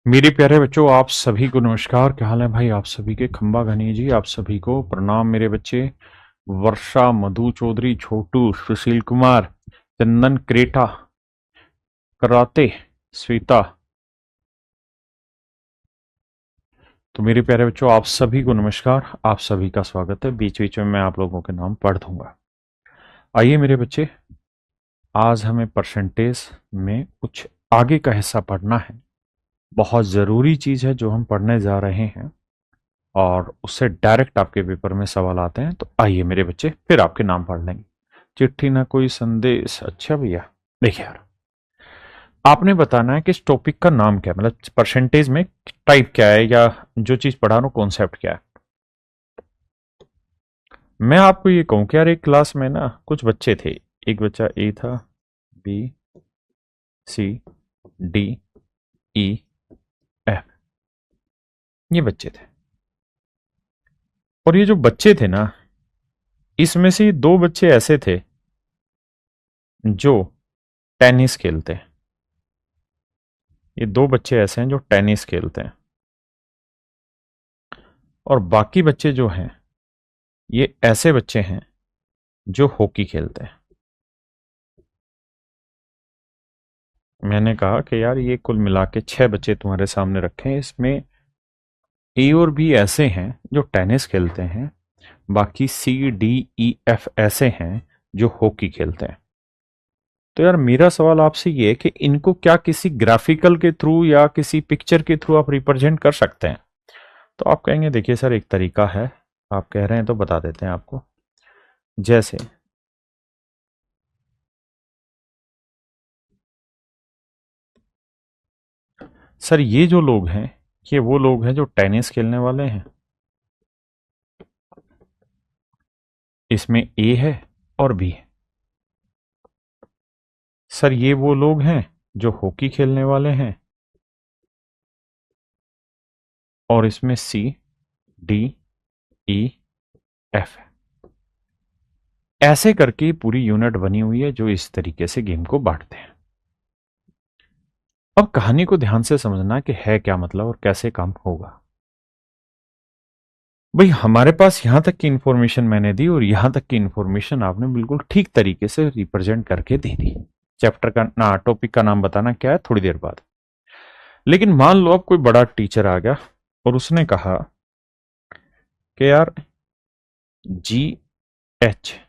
मेरे प्यारे बच्चों, आप सभी को नमस्कार। क्या हाल है भाई? आप सभी के खंबा घनी जी, आप सभी को प्रणाम मेरे बच्चे। वर्षा, मधु चौधरी, छोटू, सुशील कुमार, चंदन, क्रेटा, कराते, श्वेता। तो मेरे प्यारे बच्चों, आप सभी को नमस्कार, आप सभी का स्वागत है। बीच बीच में मैं आप लोगों के नाम पढ़ दूंगा। आइए मेरे बच्चे, आज हमें परसेंटेज में कुछ आगे का हिस्सा पढ़ना है। बहुत ज़रूरी चीज़ है जो हम पढ़ने जा रहे हैं, और उससे डायरेक्ट आपके पेपर में सवाल आते हैं। तो आइए मेरे बच्चे, फिर आपके नाम पढ़ लेंगे। चिट्ठी ना कोई संदेश। अच्छा भैया, देखिए यार, आपने बताना है कि इस टॉपिक का नाम क्या है, मतलब परसेंटेज में टाइप क्या है, या जो चीज पढ़ा रहा हूं कॉन्सेप्ट क्या है। मैं आपको ये कहूं कि यार, एक क्लास में ना कुछ बच्चे थे। एक बच्चा ए था, बी, सी, डी, ई, एफ, ये बच्चे थे। और ये जो बच्चे थे ना, इसमें से दो बच्चे ऐसे थे जो टेनिस खेलते हैं। ये दो बच्चे ऐसे हैं जो टेनिस खेलते हैं, और बाकी बच्चे जो हैं, ये ऐसे बच्चे हैं जो हॉकी खेलते हैं। मैंने कहा कि यार, ये कुल मिला के 6 बच्चे तुम्हारे सामने रखे हैं। इसमें ए और बी ऐसे हैं जो टेनिस खेलते हैं, बाकी सी, डी, ई, एफ ऐसे हैं जो हॉकी खेलते हैं। तो यार, मेरा सवाल आपसे ये है कि इनको क्या किसी ग्राफिकल के थ्रू या किसी पिक्चर के थ्रू आप रिप्रेजेंट कर सकते हैं? तो आप कहेंगे देखिए सर, एक तरीका है। आप कह रहे हैं तो बता देते हैं आपको। जैसे सर, ये जो लोग हैं, ये वो लोग हैं जो टेनिस खेलने वाले हैं। इसमें ए है और बी है। सर, ये वो लोग हैं जो हॉकी खेलने वाले हैं, और इसमें सी, डी, ई, एफ है। ऐसे करके पूरी यूनिट बनी हुई है जो इस तरीके से गेम को बांटते हैं। अब कहानी को ध्यान से समझना कि है क्या मतलब और कैसे काम होगा। भाई, हमारे पास यहां तक की इंफॉर्मेशन मैंने दी, और यहां तक की इंफॉर्मेशन आपने बिल्कुल ठीक तरीके से रिप्रेजेंट करके दे दी। चैप्टर का ना, टॉपिक का नाम बताना क्या है थोड़ी देर बाद। लेकिन मान लो अब कोई बड़ा टीचर आ गया और उसने कहा कि यार, जी, एच,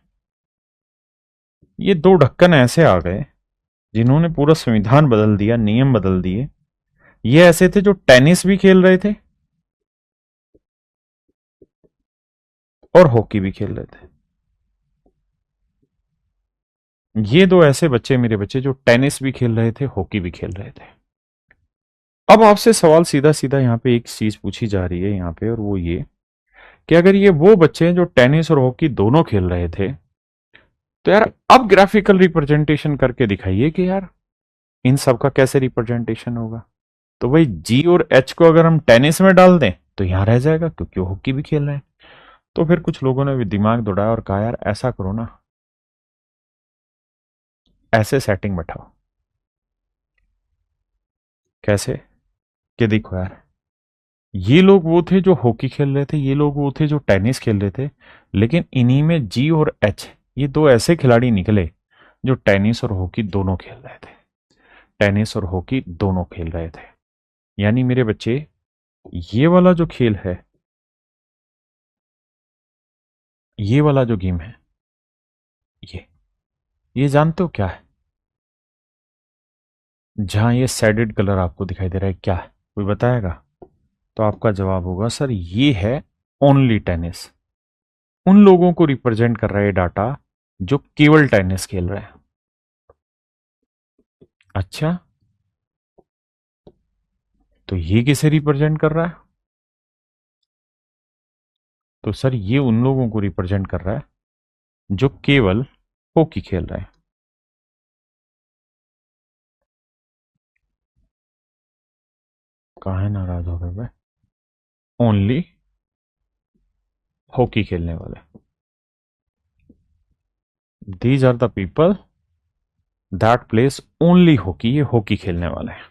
ये दो ढक्कन ऐसे आ गए जिन्होंने पूरा संविधान बदल दिया, नियम बदल दिए। ये ऐसे थे जो टेनिस भी खेल रहे थे और हॉकी भी खेल रहे थे। ये दो ऐसे बच्चे, मेरे बच्चे, जो टेनिस भी खेल रहे थे, हॉकी भी खेल रहे थे। अब आपसे सवाल सीधा सीधा यहाँ पे एक चीज पूछी जा रही है यहाँ पे, और वो ये कि अगर ये वो बच्चे हैं जो टेनिस और हॉकी दोनों खेल रहे थे, तो यार अब ग्राफिकल रिप्रेजेंटेशन करके दिखाइए कि यार, इन सब का कैसे रिप्रेजेंटेशन होगा। तो भाई, जी और एच को अगर हम टेनिस में डाल दें तो यहां रह जाएगा, क्योंकि वो हॉकी भी खेल रहे हैं। तो फिर कुछ लोगों ने भी दिमाग दौड़ाया और कहा यार, ऐसा करो ना, ऐसे सेटिंग बैठाओ। कैसे? कि देखो यार, ये लोग वो थे जो हॉकी खेल रहे थे, ये लोग वो थे जो टेनिस खेल रहे थे, लेकिन इन्हीं में जी और एच, ये दो ऐसे खिलाड़ी निकले जो टेनिस और हॉकी दोनों खेल रहे थे। टेनिस और हॉकी दोनों खेल रहे थे। यानी मेरे बच्चे, ये वाला जो खेल है, ये वाला जो गेम है, ये जानते हो क्या है? जहां ये शेडेड कलर आपको दिखाई दे रहा है, क्या है? कोई बताएगा? तो आपका जवाब होगा सर, ये है ओनली टेनिस। उन लोगों को रिप्रेजेंट कर रहा है डाटा जो केवल टेनिस खेल रहे हैं। अच्छा, तो ये किसे रिप्रेजेंट कर रहा है? तो सर, ये उन लोगों को रिप्रेजेंट कर रहा है जो केवल हॉकी खेल रहे हैं। काहे नाराज हो गए भाई? ओनली हॉकी खेलने वाले, these are the people that plays only hockey. ये हॉकी खेलने वाले हैं।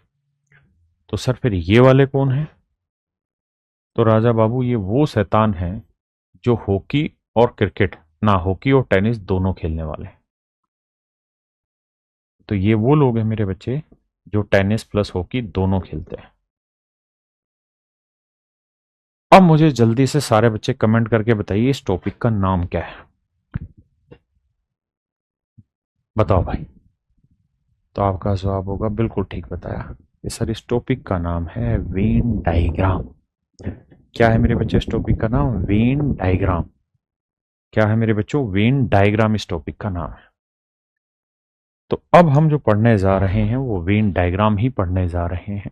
तो सर फिर ये वाले कौन हैं? तो राजा बाबू ये वो शैतान हैं जो हॉकी और क्रिकेट, ना हॉकी और टेनिस दोनों खेलने वाले हैं। तो ये वो लोग हैं मेरे बच्चे जो टेनिस प्लस हॉकी दोनों खेलते हैं। अब मुझे जल्दी से सारे बच्चे कमेंट करके बताइए इस टॉपिक का नाम क्या है। बताओ भाई। तो आपका जवाब होगा बिल्कुल ठीक बताया कि सर इस टॉपिक का नाम है वेन डायग्राम। क्या है मेरे बच्चे इस टॉपिक का नाम? Venn diagram. क्या है मेरे बच्चों? वेन डायग्राम इस टॉपिक का नाम है। तो अब हम जो पढ़ने जा रहे हैं वो वेन डायग्राम ही पढ़ने जा रहे हैं।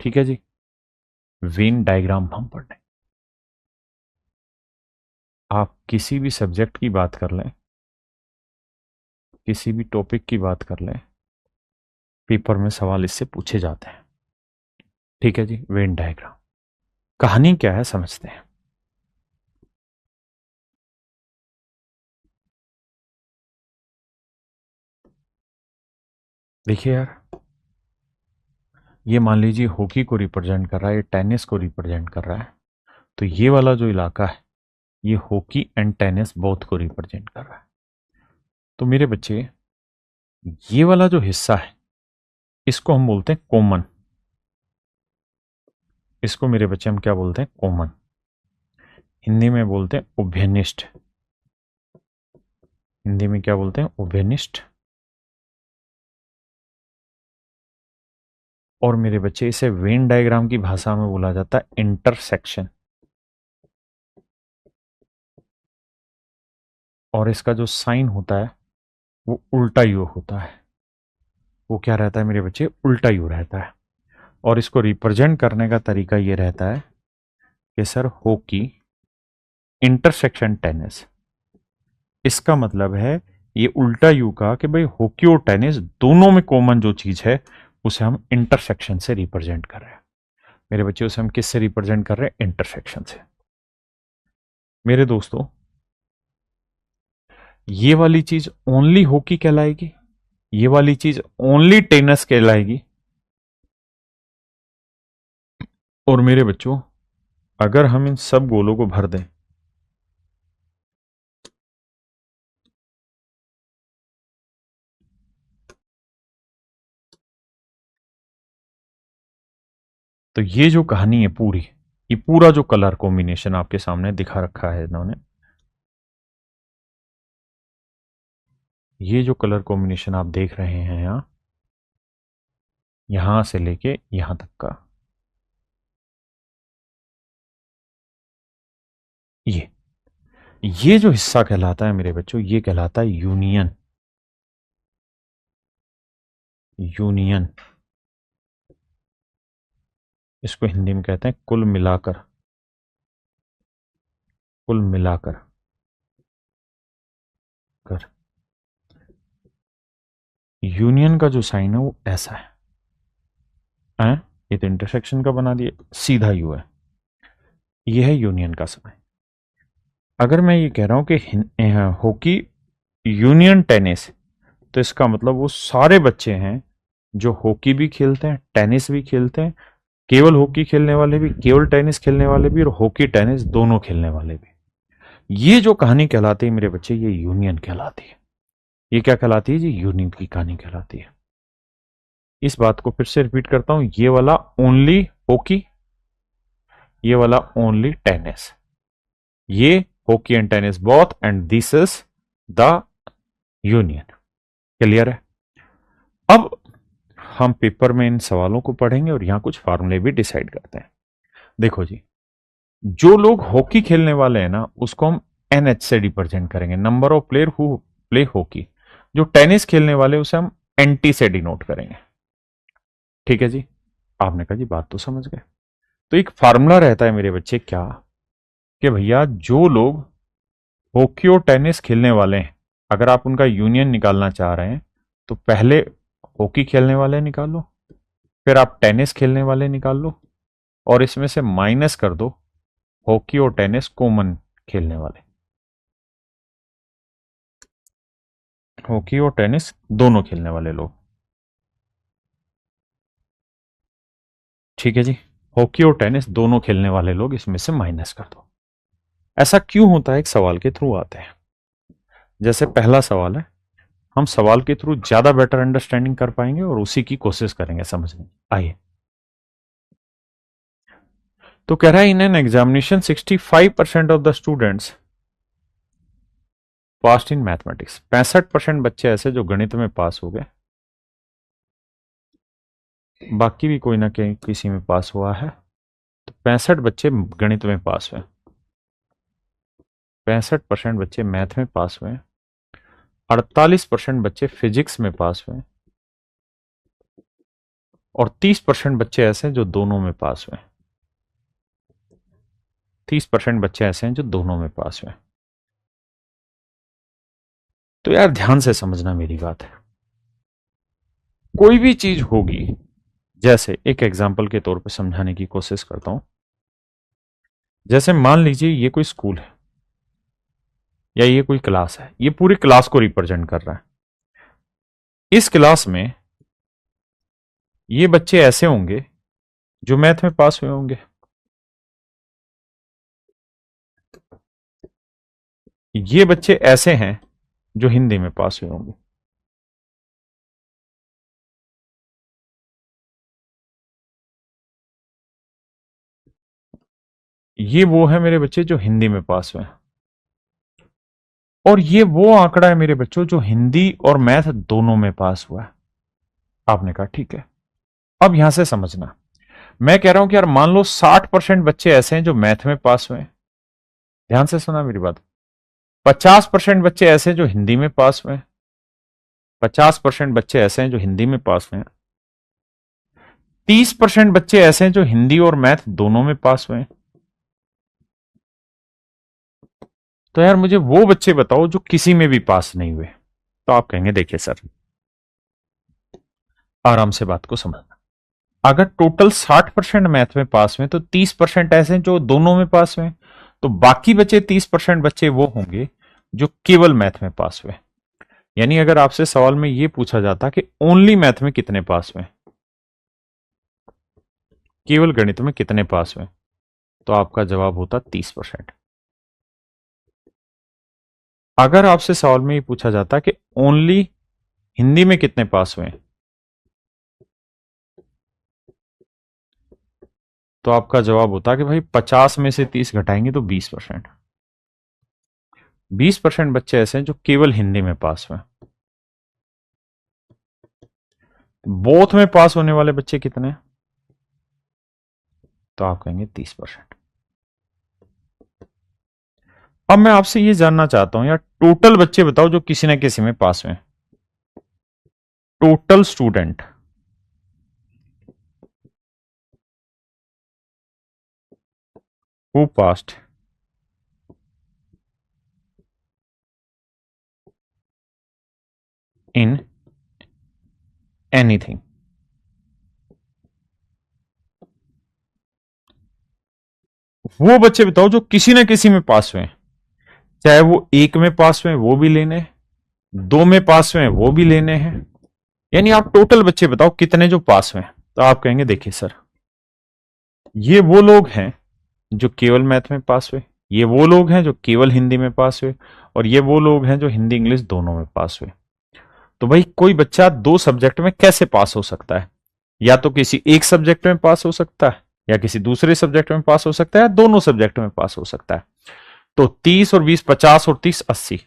ठीक है जी, वेन डायग्राम हम पढ़ने। आप किसी भी सब्जेक्ट की बात कर लें, किसी भी टॉपिक की बात कर लें, पेपर में सवाल इससे पूछे जाते हैं। ठीक है जी, वेन डायग्राम कहानी क्या है समझते हैं। देखिए यार, ये मान लीजिए हॉकी को रिप्रेजेंट कर रहा है, ये टेनिस को रिप्रेजेंट कर रहा है। तो ये वाला जो इलाका है ये हॉकी एंड टेनिस बोथ को रिप्रेजेंट कर रहा है। तो मेरे बच्चे ये वाला जो हिस्सा है इसको हम बोलते हैं कॉमन। इसको मेरे बच्चे हम क्या बोलते हैं? कॉमन। हिंदी में बोलते हैं उभयनिष्ठ। हिंदी में क्या बोलते हैं? उभयनिष्ठ। और मेरे बच्चे इसे वेन डायग्राम की भाषा में बोला जाता है इंटरसेक्शन। और इसका जो साइन होता है वो उल्टा यू होता है। वो क्या रहता है मेरे बच्चे? उल्टा यू रहता है। और इसको रिप्रेजेंट करने का तरीका ये रहता है कि सर हॉकी इंटरसेक्शन टेनिस। इसका मतलब है ये उल्टा यू का कि भाई हॉकी और टेनिस दोनों में कॉमन जो चीज है उसे हम इंटरसेक्शन से रिप्रेजेंट कर रहे हैं। मेरे बच्चे उसे हम किससे रिप्रेजेंट कर रहे हैं? इंटरसेक्शन से। मेरे दोस्तों ये वाली चीज ओनली हॉकी कहलाएगी, ये वाली चीज ओनली टेनिस कहलाएगी। और मेरे बच्चों अगर हम इन सब गोलों को भर दें तो ये जो कहानी है पूरी, ये पूरा जो कलर कॉम्बिनेशन आपके सामने दिखा रखा है इन्होंने, ये जो कलर कॉम्बिनेशन आप देख रहे हैं यहां से लेके यहां तक का, ये ये जो हिस्सा कहलाता है मेरे बच्चों ये कहलाता है यूनियन। यूनियन इसको हिंदी में कहते हैं कुल मिलाकर। कुल मिलाकर कर। यूनियन का जो साइन है वो ऐसा है? ये तो इंटरसेक्शन का बना दिया, सीधा यू है। ये है यूनियन का साइन। अगर मैं ये कह रहा हूं कि हॉकी यूनियन टेनिस, तो इसका मतलब वो सारे बच्चे हैं जो हॉकी भी खेलते हैं टेनिस भी खेलते हैं, केवल हॉकी खेलने वाले भी, केवल टेनिस खेलने वाले भी, और हॉकी टेनिस दोनों खेलने वाले भी। ये जो कहानी कहलाती है मेरे बच्चे ये यूनियन कहलाती है। ये क्या कहलाती है जी? यूनियन की कहानी कहलाती है। इस बात को फिर से रिपीट करता हूं, ये वाला ओनली हॉकी, ये वाला ओनली टेनिस। ये hockey and tennis both and this is the union. Clear है? अब हम पेपर में इन सवालों को पढ़ेंगे और यहां कुछ फार्मूले भी डिसाइड करते हैं। देखो जी, जो लोग हॉकी खेलने वाले हैं ना उसको हम एनएच से रिप्रेजेंट करेंगे, number of player who play hockey. जो टेनिस खेलने वाले उसे हम एनटी से डिनोट करेंगे। ठीक है जी, आपने कहा जी बात तो समझ गए। तो एक फार्मूला रहता है मेरे बच्चे क्या, कि भैया जो लोग हॉकी और टेनिस खेलने वाले हैं अगर आप उनका यूनियन निकालना चाह रहे हैं तो पहले हॉकी खेलने वाले निकाल लो, फिर आप टेनिस खेलने वाले निकाल लो, और इसमें से माइनस कर दो हॉकी और टेनिस कॉमन खेलने वाले। हॉकी और टेनिस दोनों खेलने वाले लोग। ठीक है जी, हॉकी और टेनिस दोनों खेलने वाले लोग इसमें से माइनस कर दो। ऐसा क्यों होता है, एक सवाल के थ्रू आते हैं। जैसे पहला सवाल है, हम सवाल के थ्रू ज्यादा बेटर अंडरस्टैंडिंग कर पाएंगे और उसी की कोशिश करेंगे समझने की। आइए, तो कह रहा है in an examination 65% of the students pass in mathematics. 65% बच्चे ऐसे जो गणित में पास हो गए, बाकी भी कोई ना कहीं किसी में पास हुआ है, तो 65 बच्चे गणित में पास हुए, 65% बच्चे मैथ में पास हुए, 48% बच्चे फिजिक्स में पास हुए और 30% बच्चे ऐसे हैं जो दोनों में पास हुए। 30% बच्चे ऐसे हैं जो दोनों में पास हुए। तो यार ध्यान से समझना मेरी बात है, कोई भी चीज होगी, जैसे एक एग्जाम्पल के तौर पे समझाने की कोशिश करता हूं। जैसे मान लीजिए ये कोई स्कूल है या ये कोई क्लास है, ये पूरी क्लास को रिप्रेजेंट कर रहा है। इस क्लास में ये बच्चे ऐसे होंगे जो मैथ में पास हुए होंगे, ये बच्चे ऐसे हैं जो हिंदी में पास हुए होंगे, ये वो है मेरे बच्चे जो हिंदी में पास हुए हैं, और ये वो आंकड़ा है मेरे बच्चों जो हिंदी और मैथ दोनों में पास हुआ है। आपने कहा ठीक है। अब यहां से समझना, मैं कह रहा हूं कि यार मान लो 60% बच्चे ऐसे हैं जो मैथ में पास हुए हैं, ध्यान से सुना मेरी बात। 50% बच्चे ऐसे हैं जो हिंदी में पास हुए हैं, 50% बच्चे ऐसे हैं जो हिंदी में पास हुए हैं, 30% बच्चे ऐसे हैं जो हिंदी और मैथ दोनों में पास हुए हैं। तो यार मुझे वो बच्चे बताओ जो किसी में भी पास नहीं हुए। तो आप कहेंगे देखिए सर, आराम से बात को समझना, अगर टोटल 60% मैथ में पास हुए तो 30% ऐसे हैं जो दोनों में पास हुए, तो बाकी बचे 30% बच्चे वो होंगे जो केवल मैथ में पास हुए। यानी अगर आपसे सवाल में ये पूछा जाता कि ओनली मैथ में कितने पास हुए, केवल गणित में कितने पास हुए, तो आपका जवाब होता 30%। अगर आपसे सवाल में ये पूछा जाता कि ओनली हिंदी में कितने पास हुए, तो आपका जवाब होता कि भाई 50 में से 30 घटाएंगे तो 20%। 20% बच्चे ऐसे हैं जो केवल हिंदी में पास हुए। बोथ में पास होने वाले बच्चे कितने हैं, तो आप कहेंगे 30%। अब मैं आपसे ये जानना चाहता हूं यार, टोटल बच्चे बताओ जो किसी न किसी में पास हुए, total student who passed in anything. वो बच्चे बताओ जो किसी न किसी में पास हुए, चाहे वो एक में पास हुए वो भी लेने हैं, दो में पास हुए वो भी लेने हैं, यानी आप टोटल बच्चे बताओ कितने जो पास हुए। तो आप कहेंगे देखिए सर, ये वो लोग हैं जो केवल मैथ में पास हुए, ये वो लोग हैं जो केवल हिंदी में पास हुए, और ये वो लोग हैं जो हिंदी इंग्लिश दोनों में पास हुए। तो भाई कोई बच्चा दो सब्जेक्ट में कैसे पास हो सकता है, या तो किसी एक सब्जेक्ट में पास हो सकता है, या किसी दूसरे सब्जेक्ट में पास हो सकता है, या दोनों सब्जेक्ट में पास हो सकता है। तो 30 और 20 50 और 30 80,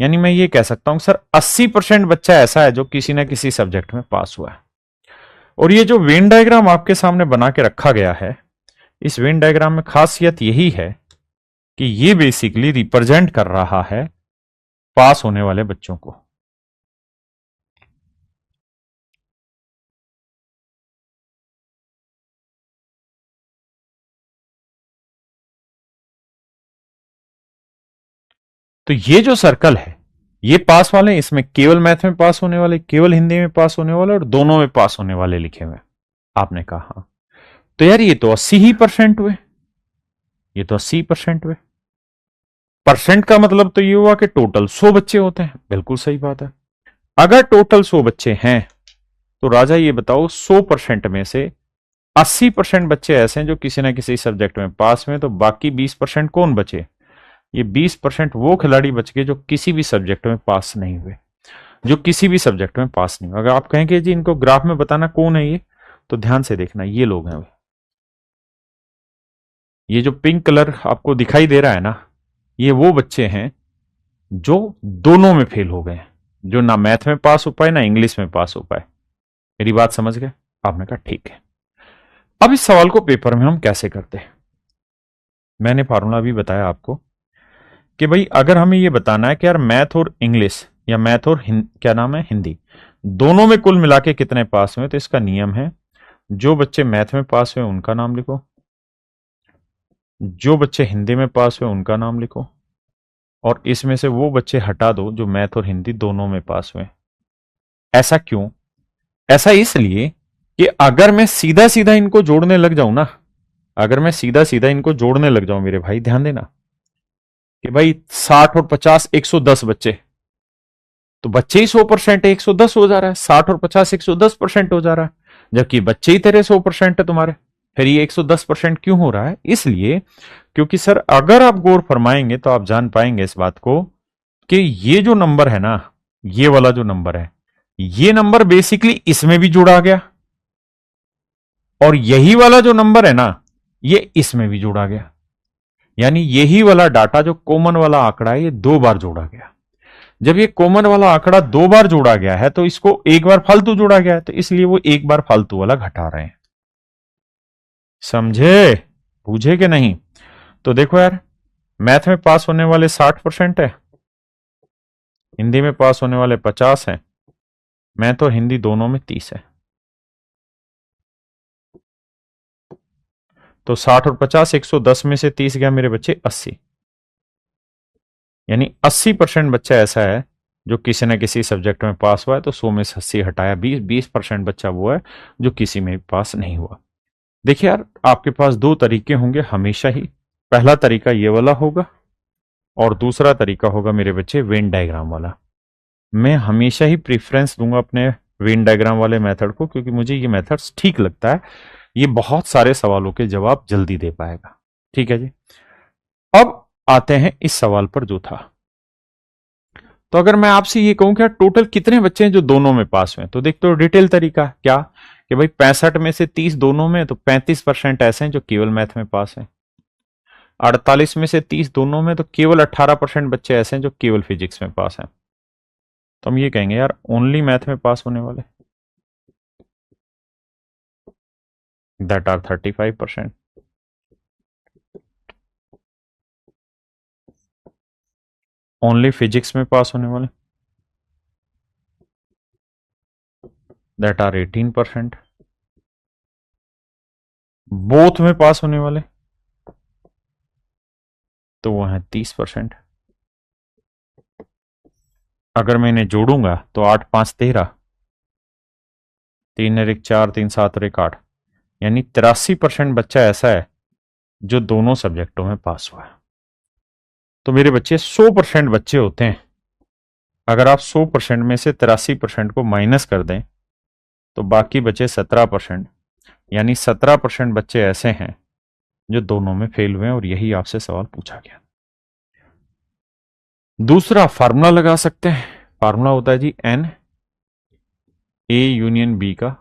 यानी मैं ये कह सकता हूं सर 80% बच्चा ऐसा है जो किसी ना किसी सब्जेक्ट में पास हुआ है। और ये जो वेन डायग्राम आपके सामने बना के रखा गया है, इस वेन डायग्राम में खासियत यही है कि ये बेसिकली रिप्रेजेंट कर रहा है पास होने वाले बच्चों को। तो ये जो सर्कल है, ये पास वाले, इसमें केवल मैथ में पास होने वाले, केवल हिंदी में पास होने वाले और दोनों में पास होने वाले लिखे हुए। आपने कहा हाँ, तो यार ये तो 80 ही परसेंट हुए, ये तो 80% हुए। परसेंट का मतलब तो ये हुआ कि टोटल 100 बच्चे होते हैं, बिल्कुल सही बात है। अगर टोटल 100 बच्चे हैं तो राजा ये बताओ 100% में से 80% बच्चे ऐसे हैं जो किसी ना किसी सब्जेक्ट में पास हुए, तो बाकी 20% कौन बचे? ये 20% वो खिलाड़ी बच गए जो किसी भी सब्जेक्ट में पास नहीं हुए, जो किसी भी सब्जेक्ट में पास नहीं हुए। अगर आप कहेंगे जी इनको ग्राफ में बताना कौन है ये, तो ध्यान से देखना, ये लोग हैं। ये जो पिंक कलर आपको दिखाई दे रहा है ना, ये वो बच्चे हैं जो दोनों में फेल हो गए, जो ना मैथ में पास हो पाए ना इंग्लिश में पास हो पाए। मेरी बात समझ गए? आपने कहा ठीक है। अब इस सवाल को पेपर में हम कैसे करते हैं? मैंने फार्मूला भी बताया आपको कि भाई अगर हमें ये बताना है कि यार मैथ और इंग्लिश या मैथ और क्या नाम है, हिंदी, दोनों में कुल मिला के कितने पास हुए, तो इसका नियम है जो बच्चे मैथ में पास हुए उनका नाम लिखो, जो बच्चे हिंदी में पास हुए उनका नाम लिखो, और इसमें से वो बच्चे हटा दो जो मैथ और हिंदी दोनों में पास हुए। ऐसा क्यों? ऐसा इसलिए कि अगर मैं सीधा सीधा इनको जोड़ने लग जाऊं ना, अगर मैं सीधा सीधा इनको जोड़ने लग जाऊं मेरे भाई, ध्यान देना कि भाई 60 और 50 110 बच्चे, तो बच्चे ही 100% है, 110 हो जा रहा है। 60 और 50 110% हो जा रहा है, जबकि बच्चे ही तेरे 100% है तुम्हारे। फिर ये 110% क्यों हो रहा है? इसलिए क्योंकि सर अगर आप गौर फरमाएंगे तो आप जान पाएंगे इस बात को कि ये जो नंबर है ना, ये वाला जो नंबर है, ये नंबर बेसिकली इसमें भी जुड़ा गया, और यही वाला जो नंबर है ना, ये इसमें भी जोड़ा गया। यानी यही वाला डाटा जो कॉमन वाला आंकड़ा है, ये 2 बार जोड़ा गया। जब ये कॉमन वाला आंकड़ा 2 बार जोड़ा गया है तो इसको 1 बार फालतू जोड़ा गया है, तो इसलिए वो 1 बार फालतू वाला घटा रहे हैं। समझे? पूछे कि नहीं? तो देखो यार, मैथ में पास होने वाले 60% है, हिंदी में पास होने वाले 50 है, मैथ और हिंदी दोनों में 30 है। तो 60 और 50 110 में से 30 गया मेरे बच्चे 80। यानी 80% बच्चा ऐसा है जो किसी न किसी सब्जेक्ट में पास हुआ है, तो 100 में से 80 हटाया, 20% बच्चा वो है जो किसी में पास नहीं हुआ। देखिए यार, आपके पास 2 तरीके होंगे हमेशा ही। पहला तरीका ये वाला होगा और दूसरा तरीका होगा मेरे बच्चे वेन डायग्राम वाला। मैं हमेशा ही प्रीफरेंस दूंगा अपने वेन डायग्राम वाले मेथड को, क्योंकि मुझे ये मेथड ठीक लगता है। ये बहुत सारे सवालों के जवाब जल्दी दे पाएगा। ठीक है जी। अब आते हैं इस सवाल पर जो था। तो अगर मैं आपसे ये कहूं कि टोटल कितने बच्चे हैं जो दोनों में पास हुए, तो देखते हो डिटेल तरीका क्या कि भाई 65 में से 30 दोनों में, तो 35% ऐसे हैं जो केवल मैथ में पास हैं। 48 में से 30 दोनों में, तो केवल 18% बच्चे ऐसे हैं जो केवल फिजिक्स में पास हैं। तो हम ये कहेंगे यार ओनली मैथ में पास होने वाले, दैट आर 35%। ओनली फिजिक्स में पास होने वाले, दैट आर 18%। बोथ में पास होने वाले तो वो है 30%। अगर मैं इन्हें जोड़ूंगा तो 8 5 13, 3 और 1 4, 3 7 और 1 8, यानी 83% बच्चा ऐसा है जो दोनों सब्जेक्टों में पास हुआ है। तो मेरे बच्चे 100% बच्चे होते हैं, अगर आप 100% में से 83% को माइनस कर दें तो बाकी बचे 17%, यानी 17% बच्चे ऐसे हैं जो दोनों में फेल हुए हैं, और यही आपसे सवाल पूछा गया। दूसरा फार्मूला लगा सकते हैं। फार्मूला होता है G N A union B का।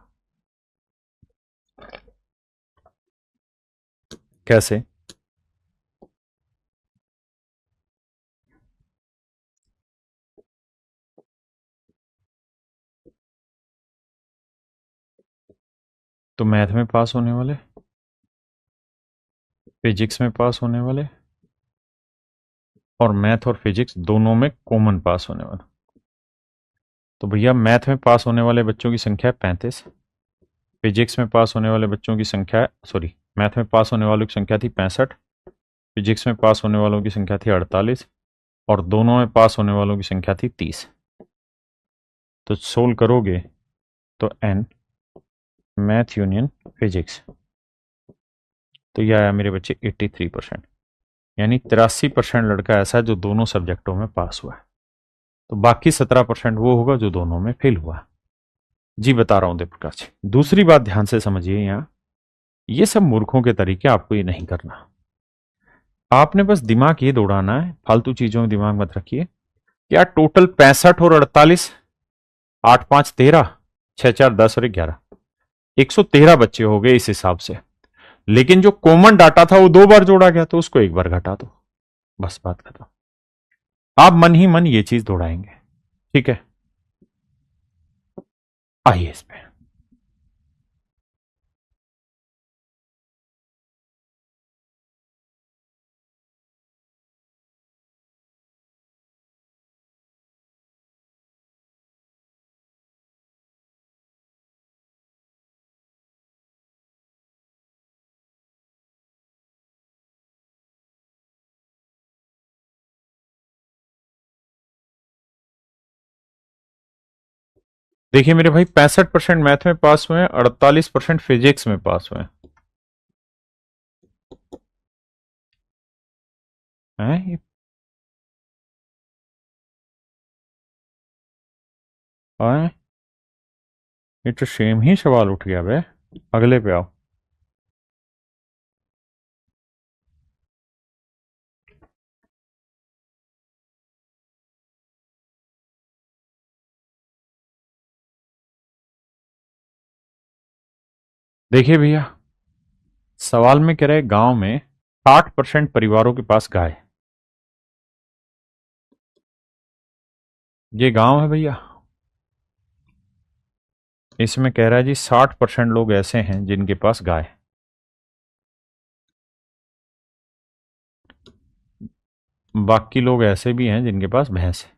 कैसे? तो मैथ में पास होने वाले, फिजिक्स में पास होने वाले, और मैथ और फिजिक्स दोनों में कॉमन पास होने वाला। तो भैया मैथ में पास होने वाले बच्चों की संख्या है 35, फिजिक्स में पास होने वाले बच्चों की संख्या, सॉरी, मैथ में पास होने वालों की संख्या थी 65, फिजिक्स में पास होने वालों की संख्या थी 48, और दोनों में पास होने वालों की संख्या थी 30। तो सोल्व करोगे तो एन मैथ यूनियन फिजिक्स, तो यह आया मेरे बच्चे 83%। यानी 83% लड़का ऐसा है जो दोनों सब्जेक्टों में पास हुआ है। तो बाकी 17% वो होगा जो दोनों में फेल हुआ। जी बता रहा हूं देव प्रकाश जी। दूसरी बात ध्यान से समझिए, यहां ये सब मूर्खों के तरीके, आपको ये नहीं करना। आपने बस दिमाग ये दौड़ाना है, फालतू चीजों में दिमाग मत रखिए। क्या टोटल 65 और 48, 8 5 13, 6 4 10 और 11, 113 बच्चे हो गए इस हिसाब से। लेकिन जो कॉमन डाटा था वो 2 बार जोड़ा गया, तो उसको 1 बार घटा दो, बस बात खत्म। आप मन ही मन ये चीज दौड़ाएंगे, ठीक है। आइए इस पे। देखिए मेरे भाई, 65% मैथ में पास हुए हैं, 48% फिजिक्स में पास हुए हैं। हैं? ये तो सेम ही सवाल उठ गया बे। अगले पे आओ। देखिए भैया, सवाल में कह रहे गांव में 60% परिवारों के पास गाय है। ये गांव है भैया। इसमें कह रहा है जी 60% लोग ऐसे हैं जिनके पास गाय है। बाकी लोग ऐसे भी हैं जिनके पास भैंस है।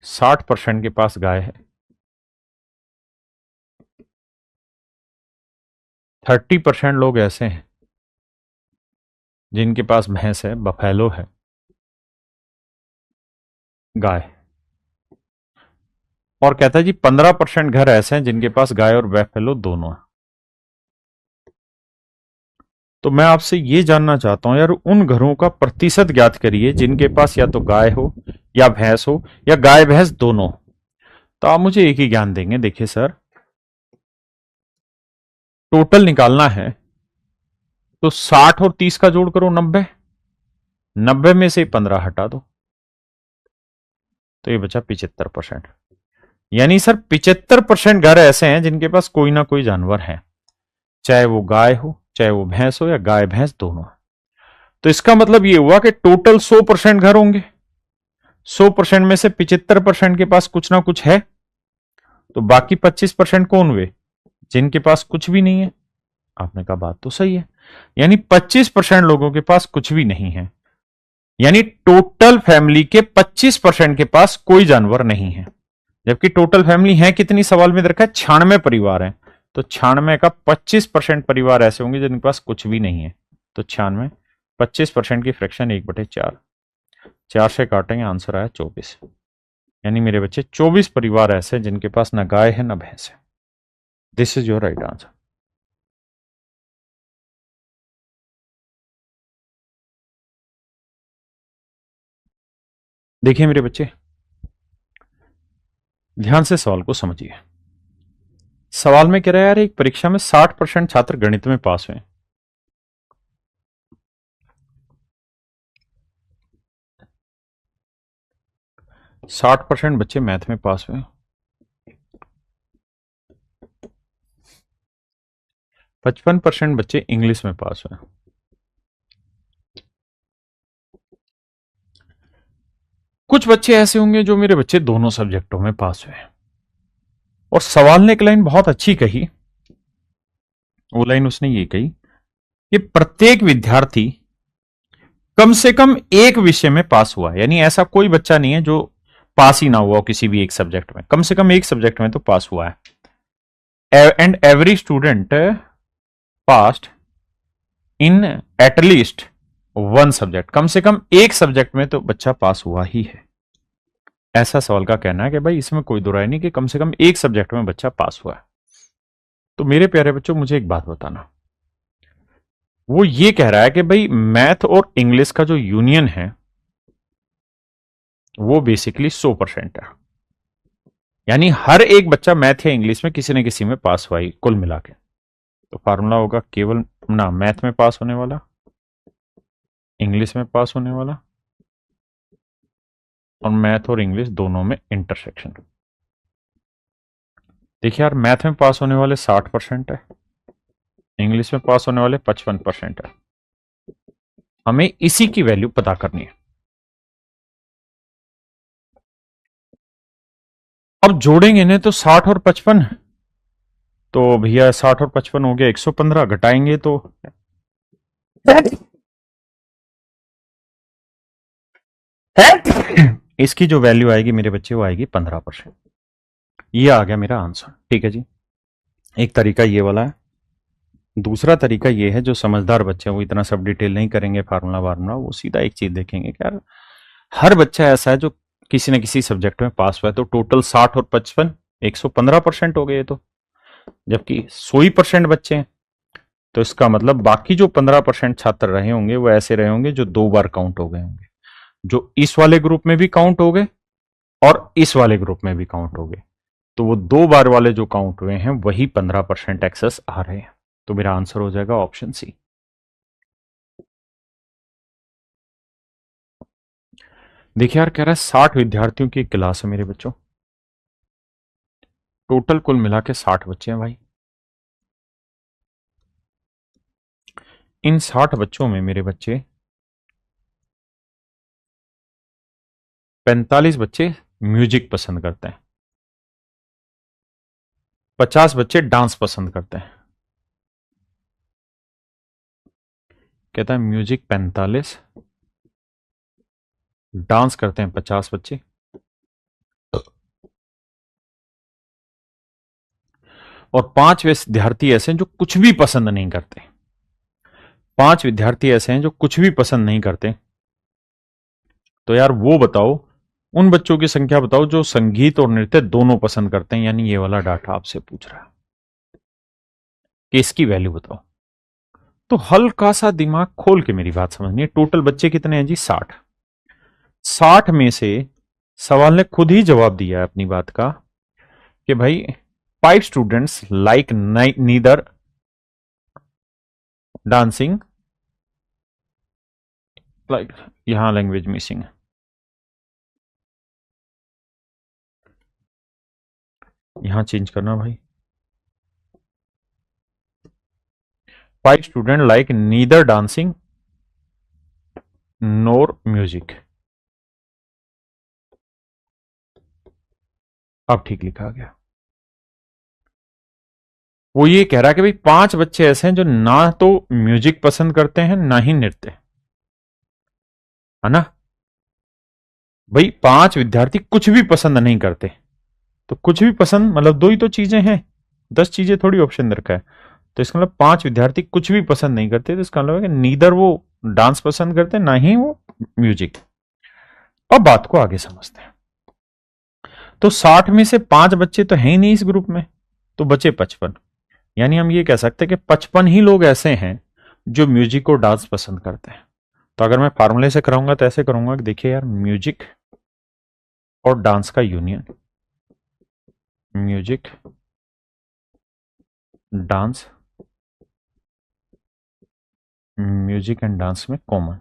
60% के पास गाय है, 30% लोग ऐसे हैं जिनके पास भैंस है, बफैलो है, गाय। और कहता है जी 15% घर ऐसे हैं जिनके पास गाय और बफैलो दोनों है। तो मैं आपसे ये जानना चाहता हूं यार, उन घरों का प्रतिशत ज्ञात करिए जिनके पास या तो गाय हो या भैंस हो, या गाय भैंस दोनों। तो आप मुझे एक ही ज्ञान देंगे। देखिए सर, टोटल निकालना है तो 60 और 30 का जोड़ करो 90, 90 में से 15 हटा दो, तो ये बचा 75%। यानी सर 75% घर ऐसे हैं जिनके पास कोई ना कोई जानवर है, चाहे वो गाय हो, चाहे वो भैंस हो, या गाय भैंस दोनों है। तो इसका मतलब ये हुआ कि टोटल 100% घर होंगे। 100% में से 75% के पास कुछ ना कुछ है, तो बाकी 25% कौन हुए? जिनके पास कुछ भी नहीं है। आपने कहा बात तो सही है, यानी 25% लोगों के पास कुछ भी नहीं है, यानी टोटल फैमिली के 25% के पास कोई जानवर नहीं है। जबकि टोटल फैमिली है कितनी, सवाल में रखा है 96 परिवार है, तो 96 का 25% परिवार ऐसे होंगे जिनके पास कुछ भी नहीं है। तो 96, 25% की फ्रैक्शन 1/4, 4 से काटेंगे, आंसर आया 24। यानी मेरे बच्चे 24 परिवार ऐसे हैं जिनके पास ना गाय है ना भैंस है। This is your right answer. देखिए मेरे बच्चे, ध्यान से सवाल को समझिए। सवाल में कह रहा है यार, एक परीक्षा में 60% छात्र गणित में पास हुए, 60% बच्चे मैथ में पास हुए, 55% बच्चे इंग्लिश में पास हुए, कुछ बच्चे ऐसे होंगे जो मेरे बच्चे दोनों सब्जेक्टों में पास हुए। और सवाल ने एक लाइन बहुत अच्छी कही। वो लाइन उसने ये कही कि प्रत्येक विद्यार्थी कम से कम एक विषय में पास हुआ, यानी ऐसा कोई बच्चा नहीं है जो पास ही ना हुआ किसी भी एक सब्जेक्ट में, कम से कम एक सब्जेक्ट में तो पास हुआ है। And every student passed in at least one subject, कम से कम एक सब्जेक्ट में तो बच्चा पास हुआ ही है। ऐसा सवाल का कहना है कि भाई इसमें कोई दो राय नहीं कि कम से कम एक सब्जेक्ट में बच्चा पास हुआ है। तो मेरे प्यारे बच्चों, मुझे एक बात बताना। वो ये कह रहा है कि भाई मैथ और इंग्लिश का जो यूनियन है वो बेसिकली 100% है, यानी हर एक बच्चा मैथ या इंग्लिश में किसी न किसी में पास हुआ ही कुल मिला के। तो फार्मूला होगा केवल ना मैथ में पास होने वाला, इंग्लिश में पास होने वाला और मैथ और इंग्लिश दोनों में इंटरसेक्शन। देखिए यार, मैथ में पास होने वाले 60% है, इंग्लिश में पास होने वाले 55% है। हमें इसी की वैल्यू पता करनी है। अब जोड़ेंगे इन्हें तो 60 और 55, तो भैया 60 और 55 हो गया 115, घटाएंगे तो इसकी जो वैल्यू आएगी मेरे बच्चे वो आएगी 15%। ये आ गया मेरा आंसर। ठीक है जी, एक तरीका ये वाला है। दूसरा तरीका ये है, जो समझदार बच्चे हैं वो इतना सब डिटेल नहीं करेंगे फार्मूला वार्मूला, वो सीधा एक चीज देखेंगे कि यार हर बच्चा ऐसा है जो किसी न किसी सब्जेक्ट में पास हुआ है, तो टोटल 60 और 55 115% हो गए। तो जबकि 100% बच्चे हैं, तो इसका मतलब बाकी जो 15% छात्र रहे होंगे वो ऐसे रहे होंगे जो 2 बार काउंट हो गए होंगे, जो इस वाले ग्रुप में भी काउंट हो गए और इस वाले ग्रुप में भी काउंट हो गए। तो वो 2 बार वाले जो काउंट हुए हैं वही 15% एक्सेस आ रहे हैं। तो मेरा आंसर हो जाएगा ऑप्शन सी। देखिए यार, कह रहा है 60 विद्यार्थियों की क्लास है मेरे बच्चों, टोटल कुल मिला के 60 बच्चे हैं भाई। इन 60 बच्चों में मेरे बच्चे 45 बच्चे म्यूजिक पसंद करते हैं, 50 बच्चे डांस पसंद करते हैं। कहता है म्यूजिक 45, डांस करते हैं 50 बच्चे और 5 विद्यार्थी ऐसे हैं जो कुछ भी पसंद नहीं करते। 5 विद्यार्थी ऐसे हैं जो कुछ भी पसंद नहीं करते। तो यार वो बताओ, उन बच्चों की संख्या बताओ जो संगीत और नृत्य दोनों पसंद करते हैं, यानी ये वाला डाटा आपसे पूछ रहा है कि इसकी वैल्यू बताओ। तो हल्का सा दिमाग खोल के मेरी बात समझनी है। टोटल बच्चे कितने हैं जी? 60। 60 में से सवाल ने खुद ही जवाब दिया है अपनी बात का कि भाई 5 students like neither dancing, like, यहां लैंग्वेज मिसिंग है, यहां चेंज करना भाई। 5 स्टूडेंट लाइक नीदर डांसिंग नोर म्यूजिक। अब ठीक लिखा गया। वो ये कह रहा है कि भाई 5 बच्चे ऐसे हैं जो ना तो म्यूजिक पसंद करते हैं ना ही नृत्य, है ना। भाई 5 विद्यार्थी कुछ भी पसंद नहीं करते, तो कुछ भी पसंद मतलब दो ही तो चीजें हैं, 10 चीजें थोड़ी ऑप्शन रखा है। तो इसका मतलब 5 विद्यार्थी कुछ भी पसंद नहीं करते, तो इसका मतलब है कि नीदर वो डांस पसंद करते ना ही वो म्यूजिक। अब बात को आगे समझते हैं। तो 60 में से 5 बच्चे तो हैं ही नहीं इस ग्रुप में, तो बचे 55। यानी हम ये कह सकते हैं कि 55 ही लोग ऐसे हैं जो म्यूजिक और डांस पसंद करते हैं। तो अगर मैं फार्मूले से कराऊंगा तो ऐसे करूंगा कि देखिए यार, म्यूजिक और डांस का union, music dance, music and dance में common,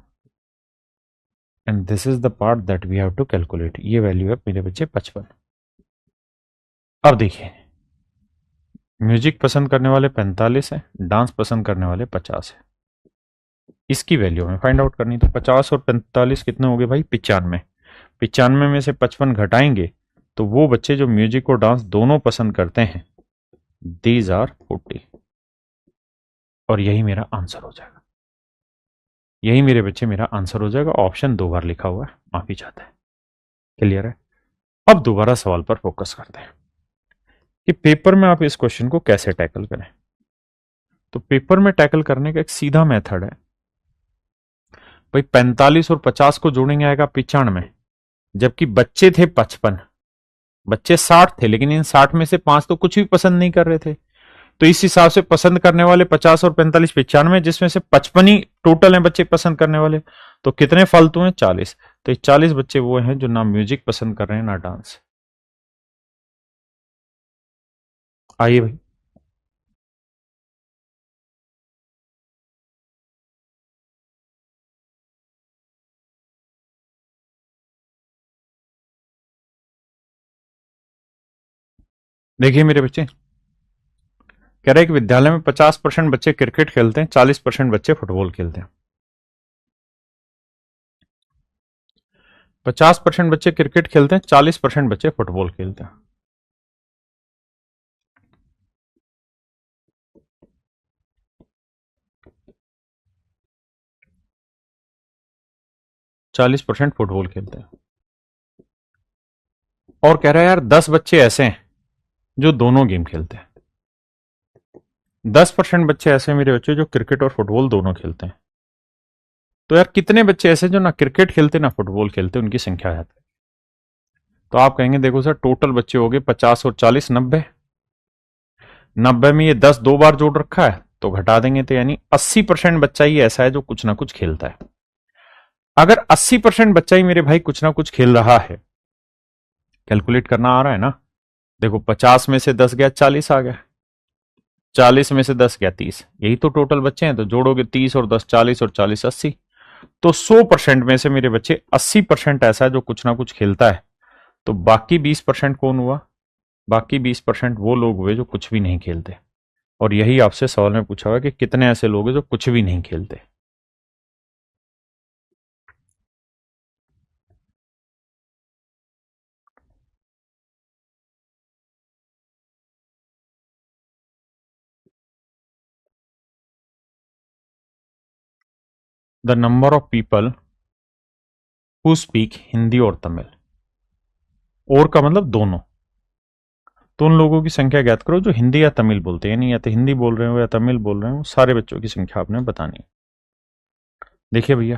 and this is the part that we have to calculate. ये वैल्यू है मेरे बच्चे 55। अब देखिए, म्यूजिक पसंद करने वाले 45 है, डांस पसंद करने वाले 50 है। इसकी वैल्यू हमें फाइंड आउट करनी। तो 50 और 45 कितने हो गए भाई? 95। 95 में से 55 घटाएंगे तो वो बच्चे जो म्यूजिक और डांस दोनों पसंद करते हैं, दीज आर 40। और यही मेरा आंसर हो जाएगा। यही मेरे बच्चे मेरा आंसर हो जाएगा। ऑप्शन 2 बार लिखा हुआ है, माफी चाहता है। क्लियर है? अब दोबारा सवाल पर फोकस करते हैं कि पेपर में आप इस क्वेश्चन को कैसे टैकल करें। तो पेपर में टैकल करने का एक सीधा मेथड है भाई, 45 और 50 को जोड़ेंगे आएगा 95, जबकि बच्चे थे 55, बच्चे 60 थे, लेकिन इन 60 में से 5 तो कुछ भी पसंद नहीं कर रहे थे। तो इस हिसाब से पसंद करने वाले 50 और 45 95, जिसमें से 55 ही टोटल हैं बच्चे पसंद करने वाले। तो कितने फालतू हैं? 40। तो 40 बच्चे वो हैं जो ना म्यूजिक पसंद कर रहे हैं ना डांस। आइए भाई, देखिए मेरे बच्चे, कह रहे हैं कि विद्यालय में 50% बच्चे क्रिकेट खेलते हैं, 40% बच्चे फुटबॉल खेलते हैं। 50% बच्चे क्रिकेट खेलते हैं, 40% बच्चे फुटबॉल खेलते हैं। 40% फुटबॉल खेलते हैं। और कह रहा है यार 10 बच्चे ऐसे हैं जो दोनों गेम खेलते हैं। 10% बच्चे ऐसे हैं मेरे बच्चे जो क्रिकेट और फुटबॉल दोनों खेलते हैं। तो यार कितने बच्चे ऐसे जो ना क्रिकेट खेलते ना फुटबॉल खेलते, उनकी संख्या है। तो आप कहेंगे देखो सर, टोटल बच्चे हो गए 50 और 40, 90। 90 में ये 10 दो बार जोड़ रखा है तो घटा देंगे, तो यानी 80% बच्चा ही ऐसा है जो कुछ ना कुछ खेलता है। अगर 80% बच्चा ही मेरे भाई कुछ ना कुछ खेल रहा है, कैलकुलेट करना आ रहा है ना। देखो 50 में से 10 गया, 40 आ गया। 40 में से 10 गया, 30। यही तो टोटल बच्चे हैं। तो जोड़ोगे 30 और 10, 40 और 40, 80। तो 100% में से मेरे बच्चे 80% ऐसा है जो कुछ ना कुछ खेलता है। तो बाकी 20% कौन हुआ? बाकी 20% वो लोग हुए जो कुछ भी नहीं खेलते। और यही आपसे सवाल में पूछा हुआ कि कितने ऐसे लोग हैं जो कुछ भी नहीं खेलते। The number of people who speak Hindi और तमिल। और का मतलब दोनों। तो उन लोगों की संख्या ज्ञात करो जो हिंदी या तमिल बोलते हैं, यानी या तो हिंदी बोल रहे हो या तमिल बोल रहे हो, सारे बच्चों की संख्या आपने बतानी है। देखिए भैया,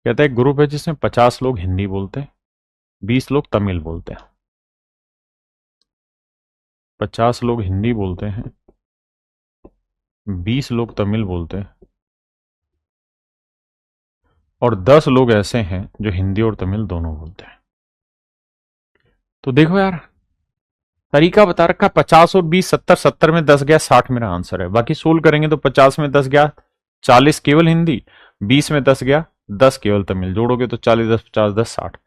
कहता है एक ग्रुप है जिसमें 50 लोग हिंदी बोलते हैं, 20 लोग तमिल बोलते हैं। 50 लोग हिंदी बोलते हैं, 20 लोग तमिल बोलते हैं, और 10 लोग ऐसे हैं जो हिंदी और तमिल दोनों बोलते हैं। तो देखो यार, तरीका बता रखा 50 और 20, 70, 70 में 10 गया, 60 मेरा आंसर है। बाकी सोल्व करेंगे तो 50 में 10 गया, 40 केवल हिंदी। 20 में 10 गया, 10 केवल तमिल। जोड़ोगे तो 40, 10, 50, 10, 60।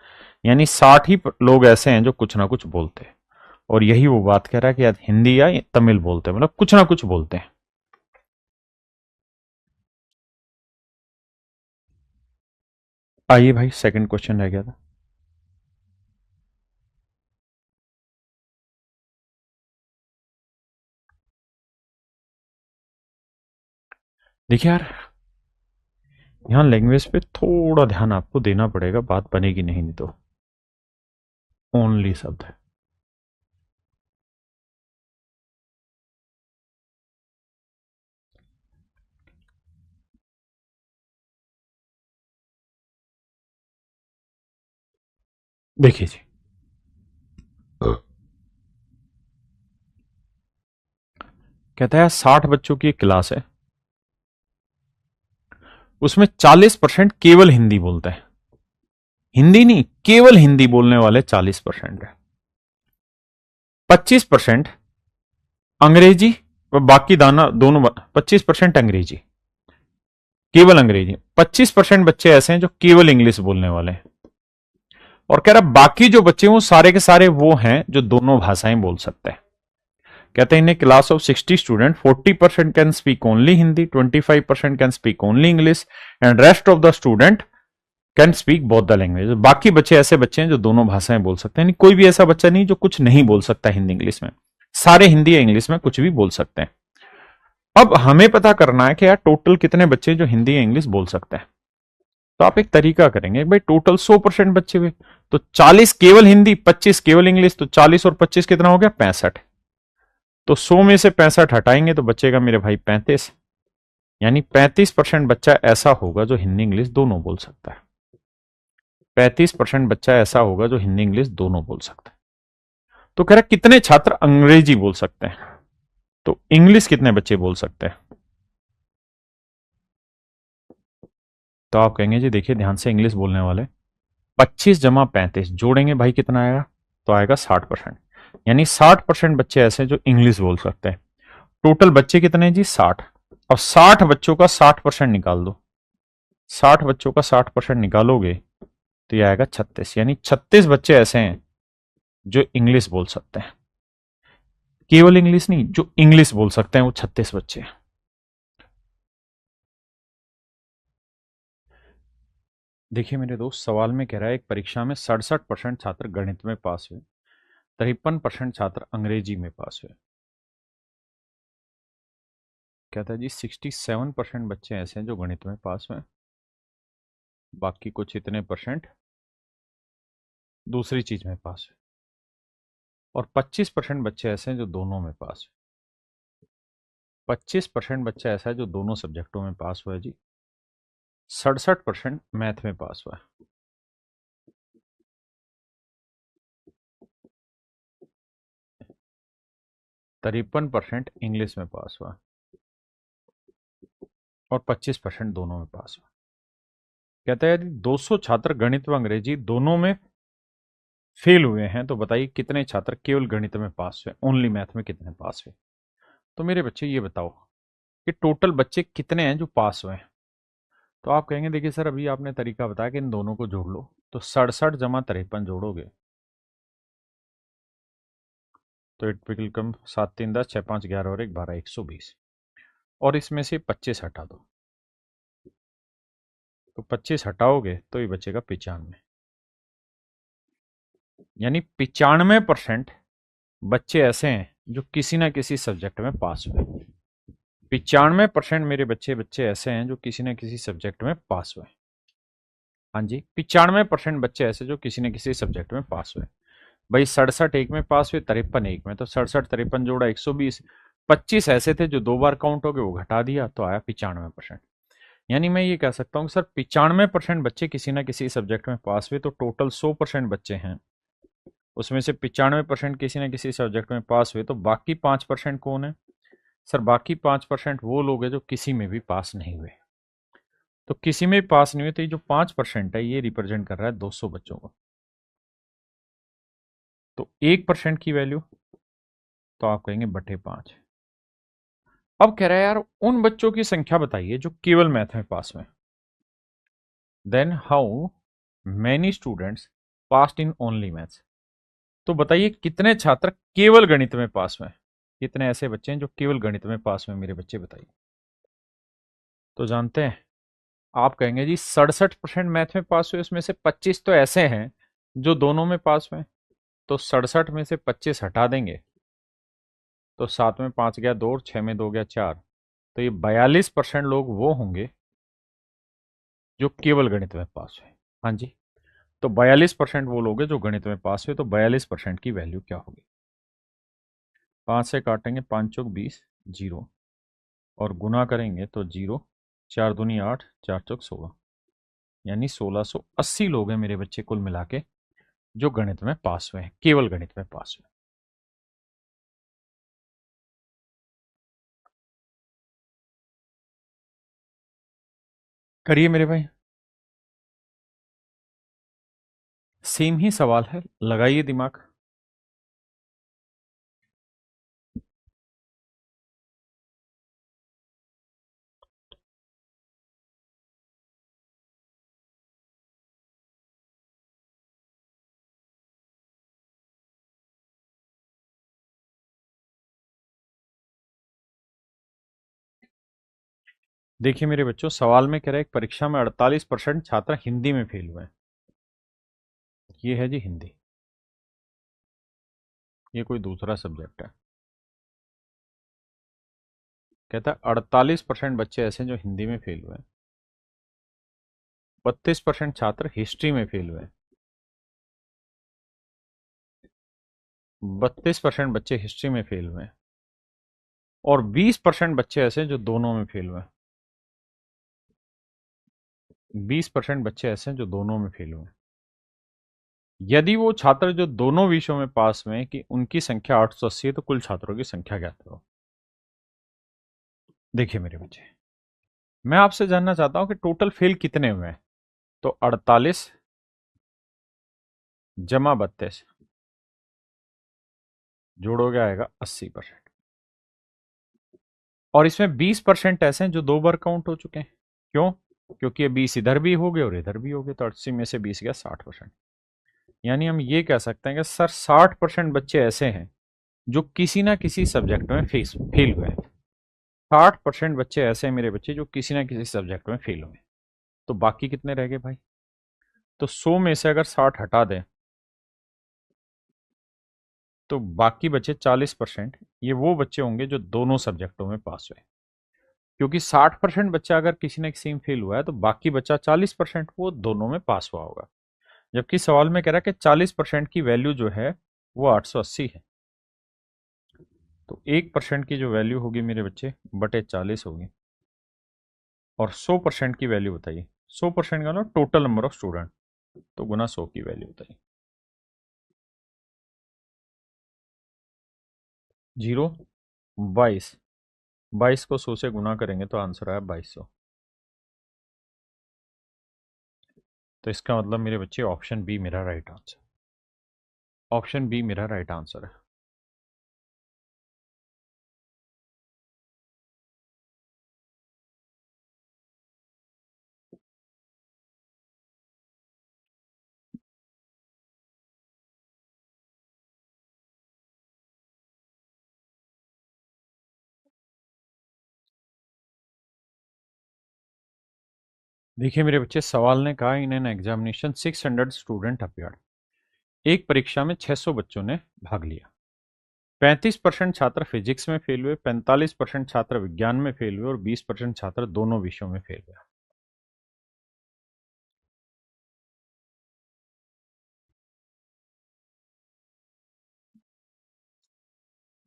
यानी 60 ही लोग ऐसे हैं जो कुछ ना कुछ बोलते हैं। और यही वो बात कह रहा है कि यार हिंदी या तमिल बोलते हैं, मतलब कुछ ना कुछ बोलते हैं। आइए भाई, सेकंड क्वेश्चन रह गया था। देखिए यार, यहां लैंग्वेज पे थोड़ा ध्यान आपको देना पड़ेगा, बात बनेगी नहीं तो। ओनली शब्द है। देखिए जी, कहता है 60 बच्चों की एक क्लास है, उसमें 40% केवल हिंदी बोलते हैं। हिंदी नहीं, केवल हिंदी बोलने वाले 40% है। 25% अंग्रेजी और बाकी दाना दोनों। 25% अंग्रेजी, केवल अंग्रेजी। 25% बच्चे ऐसे हैं जो केवल इंग्लिश बोलने वाले हैं। और कह रहा बाकी जो बच्चे हैं वो सारे के सारे वो हैं जो दोनों भाषाएं बोल सकते हैं। कहते हैं in a class of 60 student 40% can speak only Hindi, 25% can speak only English, and rest of the student can speak both the language. बाकी बच्चे ऐसे बच्चे हैं जो दोनों भाषाएं बोल सकते हैं, कोई भी ऐसा बच्चा नहीं जो कुछ नहीं बोल सकता हिंदी इंग्लिश में। सारे हिंदी या इंग्लिश में कुछ भी बोल सकते हैं। अब हमें पता करना है कि यार टोटल कितने बच्चे जो हिंदी या इंग्लिश बोल सकते हैं। तो आप एक तरीका करेंगे भाई, टोटल 100% बच्चे हुए तो 40 केवल हिंदी, 25 केवल इंग्लिश, तो 40 और 25 कितना हो गया? 65। तो 100 में से 65 हटाएंगे तो बचेगा मेरे भाई 35। यानी 35% बच्चा ऐसा होगा जो हिंदी इंग्लिश दोनों बोल सकता है। 35% बच्चा ऐसा होगा जो हिंदी इंग्लिश दोनों बोल सकता है। तो कह रहा कितने छात्र अंग्रेजी बोल सकते हैं, तो इंग्लिश कितने बच्चे बोल सकते हैं? तो आप कहेंगे जी देखिए ध्यान से, इंग्लिश बोलने वाले 25 जमा 35 जोड़ेंगे भाई कितना आएगा? तो आएगा 60%। यानी 60% बच्चे ऐसे जो इंग्लिश बोल सकते हैं। टोटल बच्चे कितने हैं जी? 60। अब 60 बच्चों का 60% निकाल दो। 60 बच्चों का 60% निकालोगे तो ये आएगा 36। यानी 36 बच्चे ऐसे हैं जो इंग्लिश बोल सकते हैं। केवल इंग्लिश नहीं, जो इंग्लिश बोल सकते हैं वो 36 बच्चे हैं। देखिए मेरे दोस्त, सवाल में कह रहा है एक परीक्षा में 67% छात्र गणित में पास हुए, 53% छात्र अंग्रेजी में पास हुए। कहता है जी 67% बच्चे ऐसे हैं जो गणित में पास हुए, बाकी कुछ इतने परसेंट दूसरी चीज में पास हुए, और 25% बच्चे ऐसे हैं जो दोनों में पास हुए। 25% बच्चा ऐसा है जो दोनों सब्जेक्टों में पास हुआ है जी। 67% मैथ में पास हुआ है। 53% इंग्लिश में पास हुआ, और 25% दोनों में पास हुआ। कहता है यदि 200 छात्र गणित व अंग्रेजी दोनों में फेल हुए हैं तो बताइए कितने छात्र केवल गणित में पास हुए, ओनली मैथ में कितने पास हुए। तो मेरे बच्चे ये बताओ कि टोटल बच्चे कितने हैं जो पास हुए हैं। तो आप कहेंगे देखिए सर अभी आपने तरीका बताया कि इन दोनों को जोड़ लो, तो 67 जमा 53 जोड़ोगे तो इट विल कम 7 3 10 6 5 11 और 1 12 120, और इसमें से 25 हटा दो, तो 25 हटाओगे तो ये बचेगा 95। यानी 95% बच्चे ऐसे हैं जो किसी ना किसी सब्जेक्ट में पास हुए। 95% मेरे बच्चे बच्चे ऐसे हैं जो किसी न किसी सब्जेक्ट में पास हुए। हाँ जी, 95% बच्चे ऐसे जो किसी न किसी सब्जेक्ट में पास हुए। भाई 67 एक में पास हुए, 53 एक में, तो 67 53 जोड़ा 120। 25 ऐसे थे जो 2 बार काउंट हो गए, वो घटा दिया तो आया 95%। यानी मैं ये कह सकता हूँ सर 95% बच्चे किसी न किसी सब्जेक्ट में पास हुए, तो टोटल 100% बच्चे हैं, उसमें से 95% किसी न किसी सब्जेक्ट में पास हुए, तो बाकी 5% कौन है। सर बाकी 5% वो लोग हैं जो किसी में भी पास नहीं हुए। तो किसी में पास नहीं हुए, तो ये जो 5% है ये रिप्रेजेंट कर रहा है 200 बच्चों को। तो 1% की वैल्यू, तो आप कहेंगे बटे 5। अब कह रहा है यार उन बच्चों की संख्या बताइए जो केवल मैथ में पास हुए। Then how many students passed in only maths. तो बताइए कितने छात्र केवल गणित में पास हुए, कितने ऐसे बच्चे हैं जो केवल गणित में पास हुए, मेरे बच्चे बताइए। तो जानते हैं, आप कहेंगे जी 67% मैथ में पास हुए, उसमें से 25 तो ऐसे हैं जो दोनों में पास हुए, तो 67 में से 25 हटा देंगे तो 7 में 5 गया 2 और 6 में 2 गया 4, तो ये 42% लोग वो होंगे जो केवल गणित में पास हुए। हाँ जी, तो 42% वो लोग हैं जो गणित में पास हुए, तो 42% की वैल्यू क्या होगी। 5 से काटेंगे, 5 चौक 20, जीरो, और गुना करेंगे तो जीरो, 4 दूनी 8, 4 चौक 16, यानी 1680 लोग हैं मेरे बच्चे कुल मिला के जो गणित में पास हुए हैं, केवल गणित में पास हुए। करिए मेरे भाई, सेम ही सवाल है, लगाइए दिमाग। देखिए मेरे बच्चों, सवाल में कह रहा है एक परीक्षा में 48% छात्र हिंदी में फेल हुए हैं। ये है जी हिंदी, ये कोई दूसरा सब्जेक्ट है। कहता है 48% बच्चे ऐसे हैं जो हिंदी में फेल हुए हैं, 32% छात्र हिस्ट्री में फेल हुए हैं, 32% बच्चे हिस्ट्री में फेल हुए हैं, और 20% बच्चे ऐसे हैं जो दोनों में फेल हुए हैं। 20% बच्चे ऐसे हैं जो दोनों में फेल हुए हैं। यदि वो छात्र जो दोनों विषयों में पास हुए हैं कि उनकी संख्या 880 है, तो कुल छात्रों की संख्या ज्ञात करो। देखिए मेरे बच्चे, मैं आपसे जानना चाहता हूं कि टोटल फेल कितने हुए हैं। तो 48 जमा 32 जोड़ोगे आएगा 80%, और इसमें 20% ऐसे हैं जो 2 बार काउंट हो चुके हैं। क्यों? क्योंकि ये 20 इधर भी हो गए और इधर भी हो गए, तो 80 में से 20 गया 60%। यानी हम ये कह सकते हैं कि सर 60% बच्चे ऐसे हैं जो किसी ना किसी सब्जेक्ट में फेल हुए हैं। 60% बच्चे ऐसे हैं मेरे बच्चे जो किसी ना किसी सब्जेक्ट में फेल हुए हैं। तो बाकी कितने रह गए भाई? तो 100 में से अगर 60 हटा दें तो बाकी बचे 40%। ये वो बच्चे होंगे जो दोनों सब्जेक्टों में पास हुए, क्योंकि 60% बच्चा अगर किसी न किसी में फेल हुआ है तो बाकी बचा 40% वो दोनों में पास हुआ होगा। जबकि सवाल में कह रहा है कि 40% की वैल्यू जो है वो 880 है। तो 1% की जो वैल्यू होगी मेरे बच्चे बटे 40 होगी। और 100% की वैल्यू बताइए। 100% का ना टोटल नंबर ऑफ स्टूडेंट, तो गुना 100 की वैल्यू बताइए। 0, 22। 22 को 100 से गुना करेंगे तो आंसर आया 2200। तो इसका मतलब मेरे बच्चे ऑप्शन बी मेरा राइट आंसर। ऑप्शन बी मेरा राइट आंसर है। देखिए मेरे बच्चे, सवाल ने कहा in an examination 600 student appeared. एक परीक्षा में 600 बच्चों ने भाग लिया। 35% छात्र फिजिक्स में फेल हुए, 45% छात्र विज्ञान में फेल हुए और 20% छात्र दोनों विषयों में फेल हुए।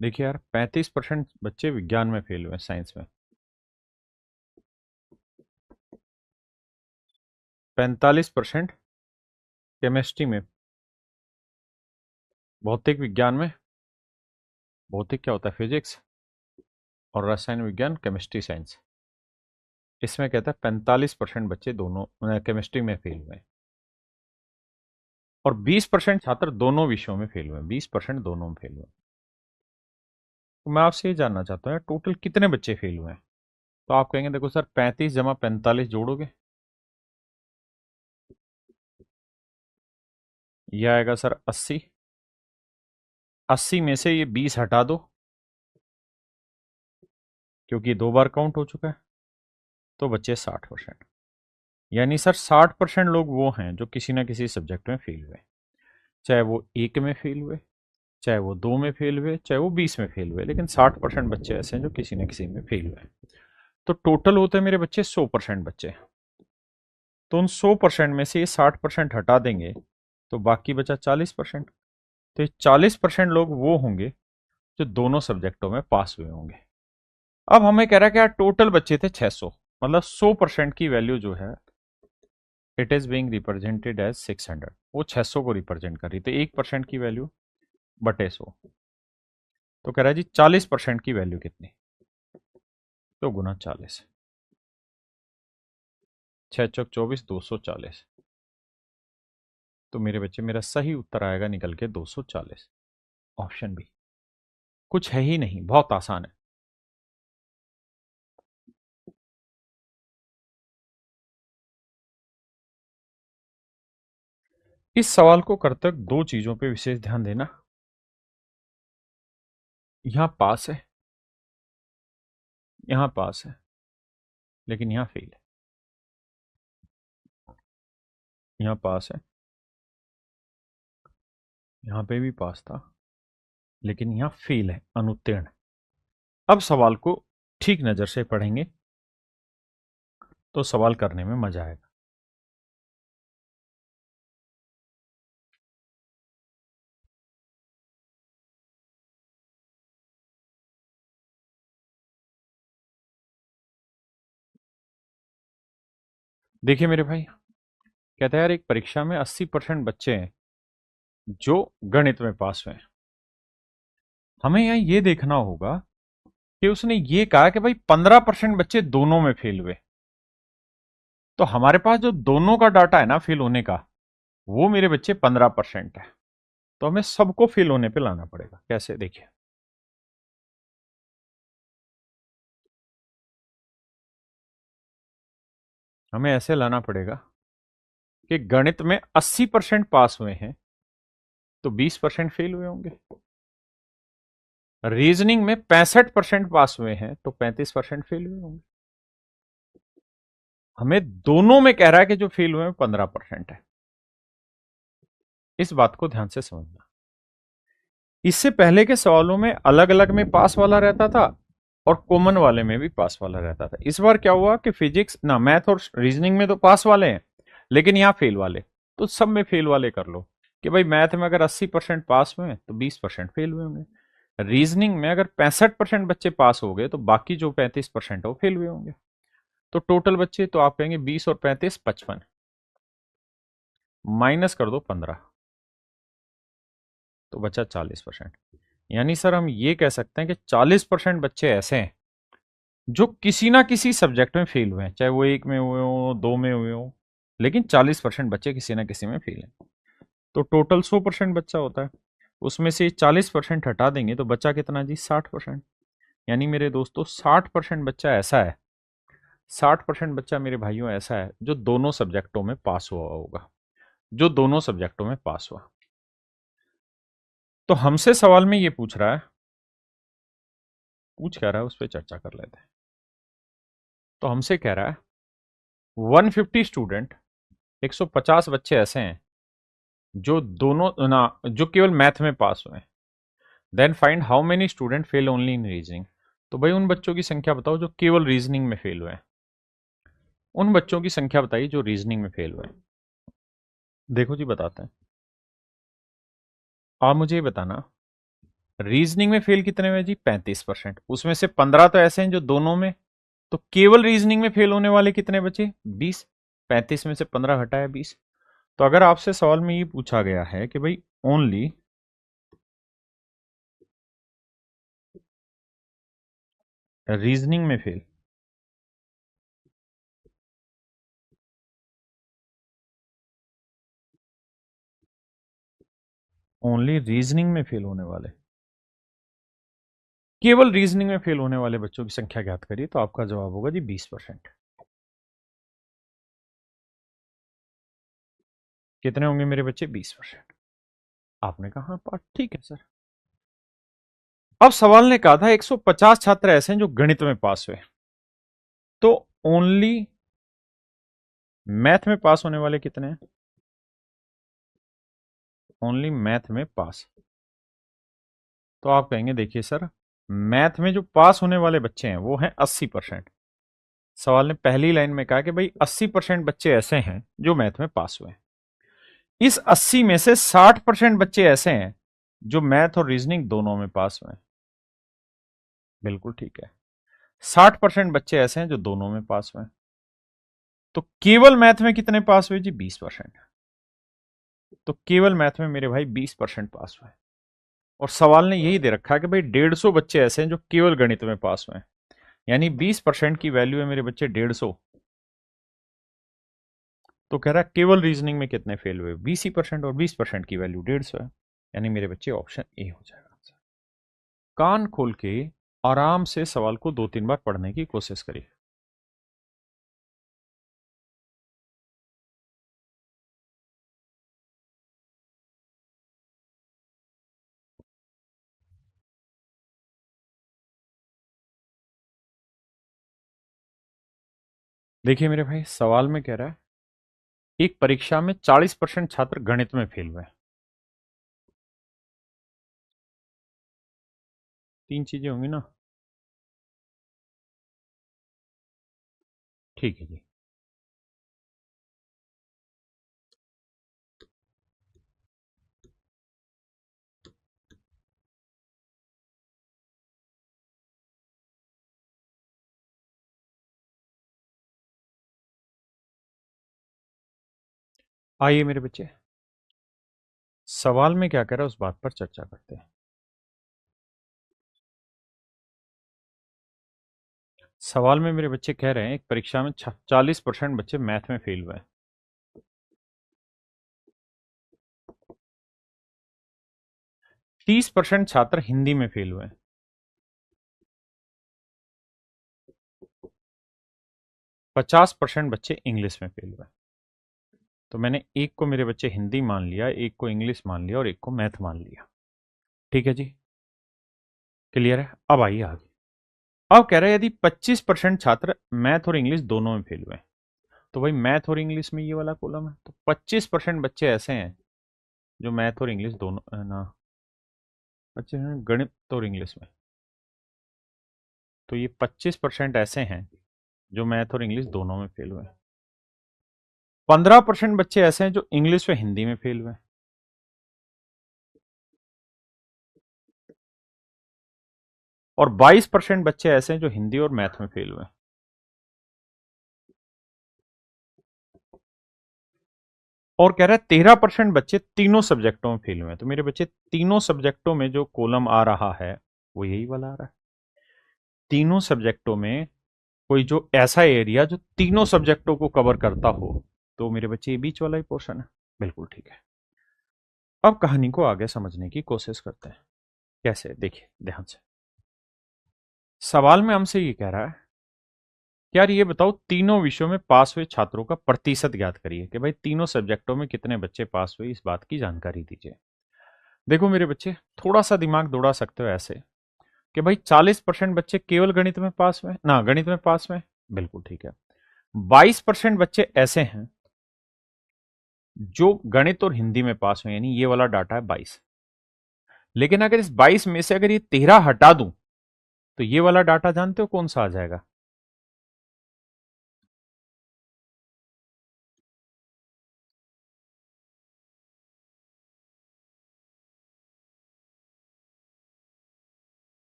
देखिए यार, 35% बच्चे विज्ञान में फेल हुए, साइंस में। 45% केमिस्ट्री में, भौतिक विज्ञान में। भौतिक क्या होता है? फिजिक्स। और रसायन विज्ञान, केमिस्ट्री साइंस। इसमें कहता है 45% बच्चे दोनों केमिस्ट्री में फेल हुए और 20% छात्र दोनों विषयों में फेल हुए। 20% दोनों में फेल हुए। तो मैं आपसे ये जानना चाहता हूँ टोटल कितने बच्चे फेल हुए हैं? तो आप कहेंगे देखो सर, 35 जमा 45 जोड़ोगे, ये आएगा सर 80। 80 में से ये 20 हटा दो, क्योंकि 2 बार काउंट हो चुका है, तो बचे 60%। यानी सर 60% लोग वो हैं जो किसी ना किसी सब्जेक्ट में फेल हुए, चाहे वो एक में फेल हुए, चाहे वो 2 में फेल हुए, चाहे वो 20 में फेल हुए, लेकिन 60% बच्चे ऐसे हैं जो किसी न किसी में फेल हुए। तो टोटल होते हैं मेरे बच्चे 100% बच्चे। तो उन 100% में से ये 60% हटा देंगे तो बाकी बचा 40%। तो ये 40% लोग वो होंगे जो दोनों सब्जेक्टों में पास हुए होंगे। अब हमें कह रहा है कि यार टोटल बच्चे थे 600, मतलब 100% की वैल्यू जो है it is being represented as 600। वो 600 को रिप्रेजेंट कर रही, तो 1% की वैल्यू बटे 100। तो कह रहा है जी 40% की वैल्यू कितनी? तो गुना 40। 6 चौक 24, 240। तो मेरे बच्चे मेरा सही उत्तर आएगा निकल के 240। Option B. कुछ है ही नहीं, बहुत आसान है। इस सवाल को करते वक्त दो चीजों पे विशेष ध्यान देना। यहां पास है, यहां पास है, लेकिन यहां फेल है। यहां पास है, यहां पे भी पास था, लेकिन यहां फेल है, अनुत्तीर्ण। अब सवाल को ठीक नजर से पढ़ेंगे तो सवाल करने में मजा आएगा। देखिए मेरे भाई, कहता है यार एक परीक्षा में 80% बच्चे हैं जो गणित में पास हुए हैं। हमें यहां ये देखना होगा कि उसने ये कहा कि भाई 15% बच्चे दोनों में फेल हुए। तो हमारे पास जो दोनों का डाटा है ना फेल होने का, वो मेरे बच्चे 15% है। तो हमें सबको फेल होने पे लाना पड़ेगा। कैसे? देखिए, हमें ऐसे लाना पड़ेगा कि गणित में 80% पास हुए हैं तो 20% फेल हुए होंगे। रीजनिंग में 65% पास हुए हैं तो 35% फेल हुए होंगे। हमें दोनों में कह रहा है कि जो फेल हुए हैं 15% है। इस बात को ध्यान से समझना। इससे पहले के सवालों में अलग अलग में पास वाला रहता था और कॉमन वाले में भी पास वाला रहता था। इस बार क्या हुआ कि फिजिक्स ना मैथ और रीजनिंग में तो पास वाले हैं, लेकिन यहां फेल वाले, तो सब में फेल वाले कर लो कि भाई मैथ में अगर 80% पास हुए तो 20% फेल हुए होंगे। रीजनिंग में अगर 65% बच्चे पास हो गए तो बाकी जो 35% है वो फेल हुए होंगे। तो टोटल बच्चे तो आप कहेंगे 20 और 35 55, माइनस कर दो 15, तो बचा 40%। यानी सर हम ये कह सकते हैं कि 40% बच्चे ऐसे हैं जो किसी ना किसी सब्जेक्ट में फेल हुए हैं, चाहे वो एक में हुए हो, दो में हुए हो, लेकिन 40% बच्चे किसी ना किसी में फेल हैं। तो टोटल 100% बच्चा होता है, उसमें से 40% हटा देंगे तो बचा कितना जी? 60%। यानी मेरे दोस्तों 60% बच्चा ऐसा है, 60% बच्चा मेरे भाइयों ऐसा है जो दोनों सब्जेक्टों में पास हुआ होगा, जो दोनों सब्जेक्टों में पास हुआ। तो हमसे सवाल में ये पूछ रहा है, पूछ क्या रहा है उस पर चर्चा कर लेते हैं। तो हमसे कह रहा है 150 स्टूडेंट, 150 बच्चे ऐसे हैं जो दोनों ना जो केवल मैथ में पास हुए हैं। Then find how many student fail only in reasoning. तो भाई उन बच्चों की संख्या बताओ जो केवल रीजनिंग में फेल हुए हैं, उन बच्चों की संख्या बताइए जो रीजनिंग में फेल हुए हैं। देखो जी बताते हैं। आप मुझे ये बताना, रीजनिंग में फेल कितने हुए जी? 35%। उसमें से 15 तो ऐसे हैं जो दोनों में, तो केवल रीजनिंग में फेल होने वाले कितने बचे? 20। 35 में से 15 हटाया 20। तो अगर आपसे सवाल में ये पूछा गया है कि भाई ओनली रीजनिंग में फेल, ओनली रीजनिंग में फेल होने वाले, केवल रीजनिंग में फेल होने वाले बच्चों की संख्या ज्ञात करिए, तो आपका जवाब होगा जी 20%। कितने होंगे मेरे बच्चे? 20%। आपने कहा हाँ पाठ ठीक है सर। अब सवाल ने कहा था 150 छात्र ऐसे हैं जो गणित में पास हुए, तो ओनली मैथ में पास होने वाले कितने हैं? ओनली मैथ में पास। तो आप कहेंगे देखिए सर, मैथ में जो पास होने वाले बच्चे हैं वो हैं 80%। सवाल ने पहली लाइन में कहा कि भाई 80% बच्चे ऐसे हैं जो मैथ में पास हुए हैं। इस 80 में से 60% बच्चे ऐसे हैं जो मैथ और रीजनिंग दोनों में पास हुए हैं। बिल्कुल ठीक है। 60% बच्चे ऐसे हैं जो दोनों में पास हुए हैं। तो केवल मैथ में कितने पास हुए जी? 20%। तो केवल मैथ में मेरे भाई 20% पास हुए। और सवाल ने यही दे रखा है कि भाई 150 बच्चे ऐसे हैं जो केवल गणित में पास हुए हैं, यानी 20% की वैल्यू है मेरे बच्चे 150। तो कह रहा है केवल रीजनिंग में कितने फेल हुए? 20% और 20% की वैल्यू 150 है, यानी मेरे बच्चे ऑप्शन ए हो जाएगा। कान खोल के आराम से सवाल को 2-3 बार पढ़ने की कोशिश करिए। देखिए मेरे भाई सवाल में कह रहा है एक परीक्षा में 40% छात्र गणित में फेल हुए। तीन चीजें होंगी ना? ठीक है जी। आइए मेरे बच्चे, सवाल में क्या कह रहा है उस बात पर चर्चा करते हैं। सवाल में मेरे बच्चे कह रहे हैं एक परीक्षा में 40% बच्चे मैथ में फेल हुए, 30% छात्र हिंदी में फेल हुए, 50% बच्चे इंग्लिश में फेल हुए। तो मैंने एक को मेरे बच्चे हिंदी मान लिया, एक को इंग्लिश मान लिया और एक को मैथ मान लिया। ठीक है जी। क्लियर है? अब आइए आगे। अब कह रहे हैं यदि 25% छात्र मैथ और इंग्लिश दोनों में फेल हुए हैं, तो भाई मैथ और इंग्लिश में ये वाला कॉलम है, तो 25% बच्चे ऐसे हैं जो मैथ और इंग्लिश दोनों ना, बच्चे हैं गणित और इंग्लिश में, तो ये 25% ऐसे हैं जो मैथ और इंग्लिश दोनों में फेल हुए हैं। 15% बच्चे ऐसे हैं जो इंग्लिश और हिंदी में फेल हुए हैं, और 22% बच्चे ऐसे हैं जो हिंदी और मैथ में फेल हुए हैं। और कह रहा है 13% बच्चे तीनों सब्जेक्टों में फेल हुए हैं। तो मेरे बच्चे तीनों सब्जेक्टों में जो कॉलम आ रहा है वो यही वाला आ रहा है। तीनों सब्जेक्टों में कोई जो ऐसा एरिया जो तीनों सब्जेक्टों को कवर करता हो, तो मेरे बच्चे ये बीच वाला ही पोर्शन है। बिल्कुल ठीक है। अब कहानी को आगे समझने की कोशिश करते हैं। कैसे, देखिए ध्यान से। सवाल में हमसे ये कह रहा है कि यार ये बताओ तीनों विषयों में पास हुए छात्रों का प्रतिशत ज्ञात करिए, कि भाई तीनों सब्जेक्टों में कितने बच्चे पास हुए, इस बात की जानकारी दीजिए। देखो मेरे बच्चे, थोड़ा सा दिमाग दौड़ा सकते हो ऐसे कि भाई 40% बच्चे केवल गणित में पास हुए ना, गणित में पास हुए। बिल्कुल ठीक है। 22% बच्चे ऐसे हैं जो गणित और हिंदी में पास हुए, यानी ये वाला डाटा है 22। लेकिन अगर इस 22 में से अगर ये 13 हटा दूं, तो ये वाला डाटा जानते हो कौन सा आ जाएगा?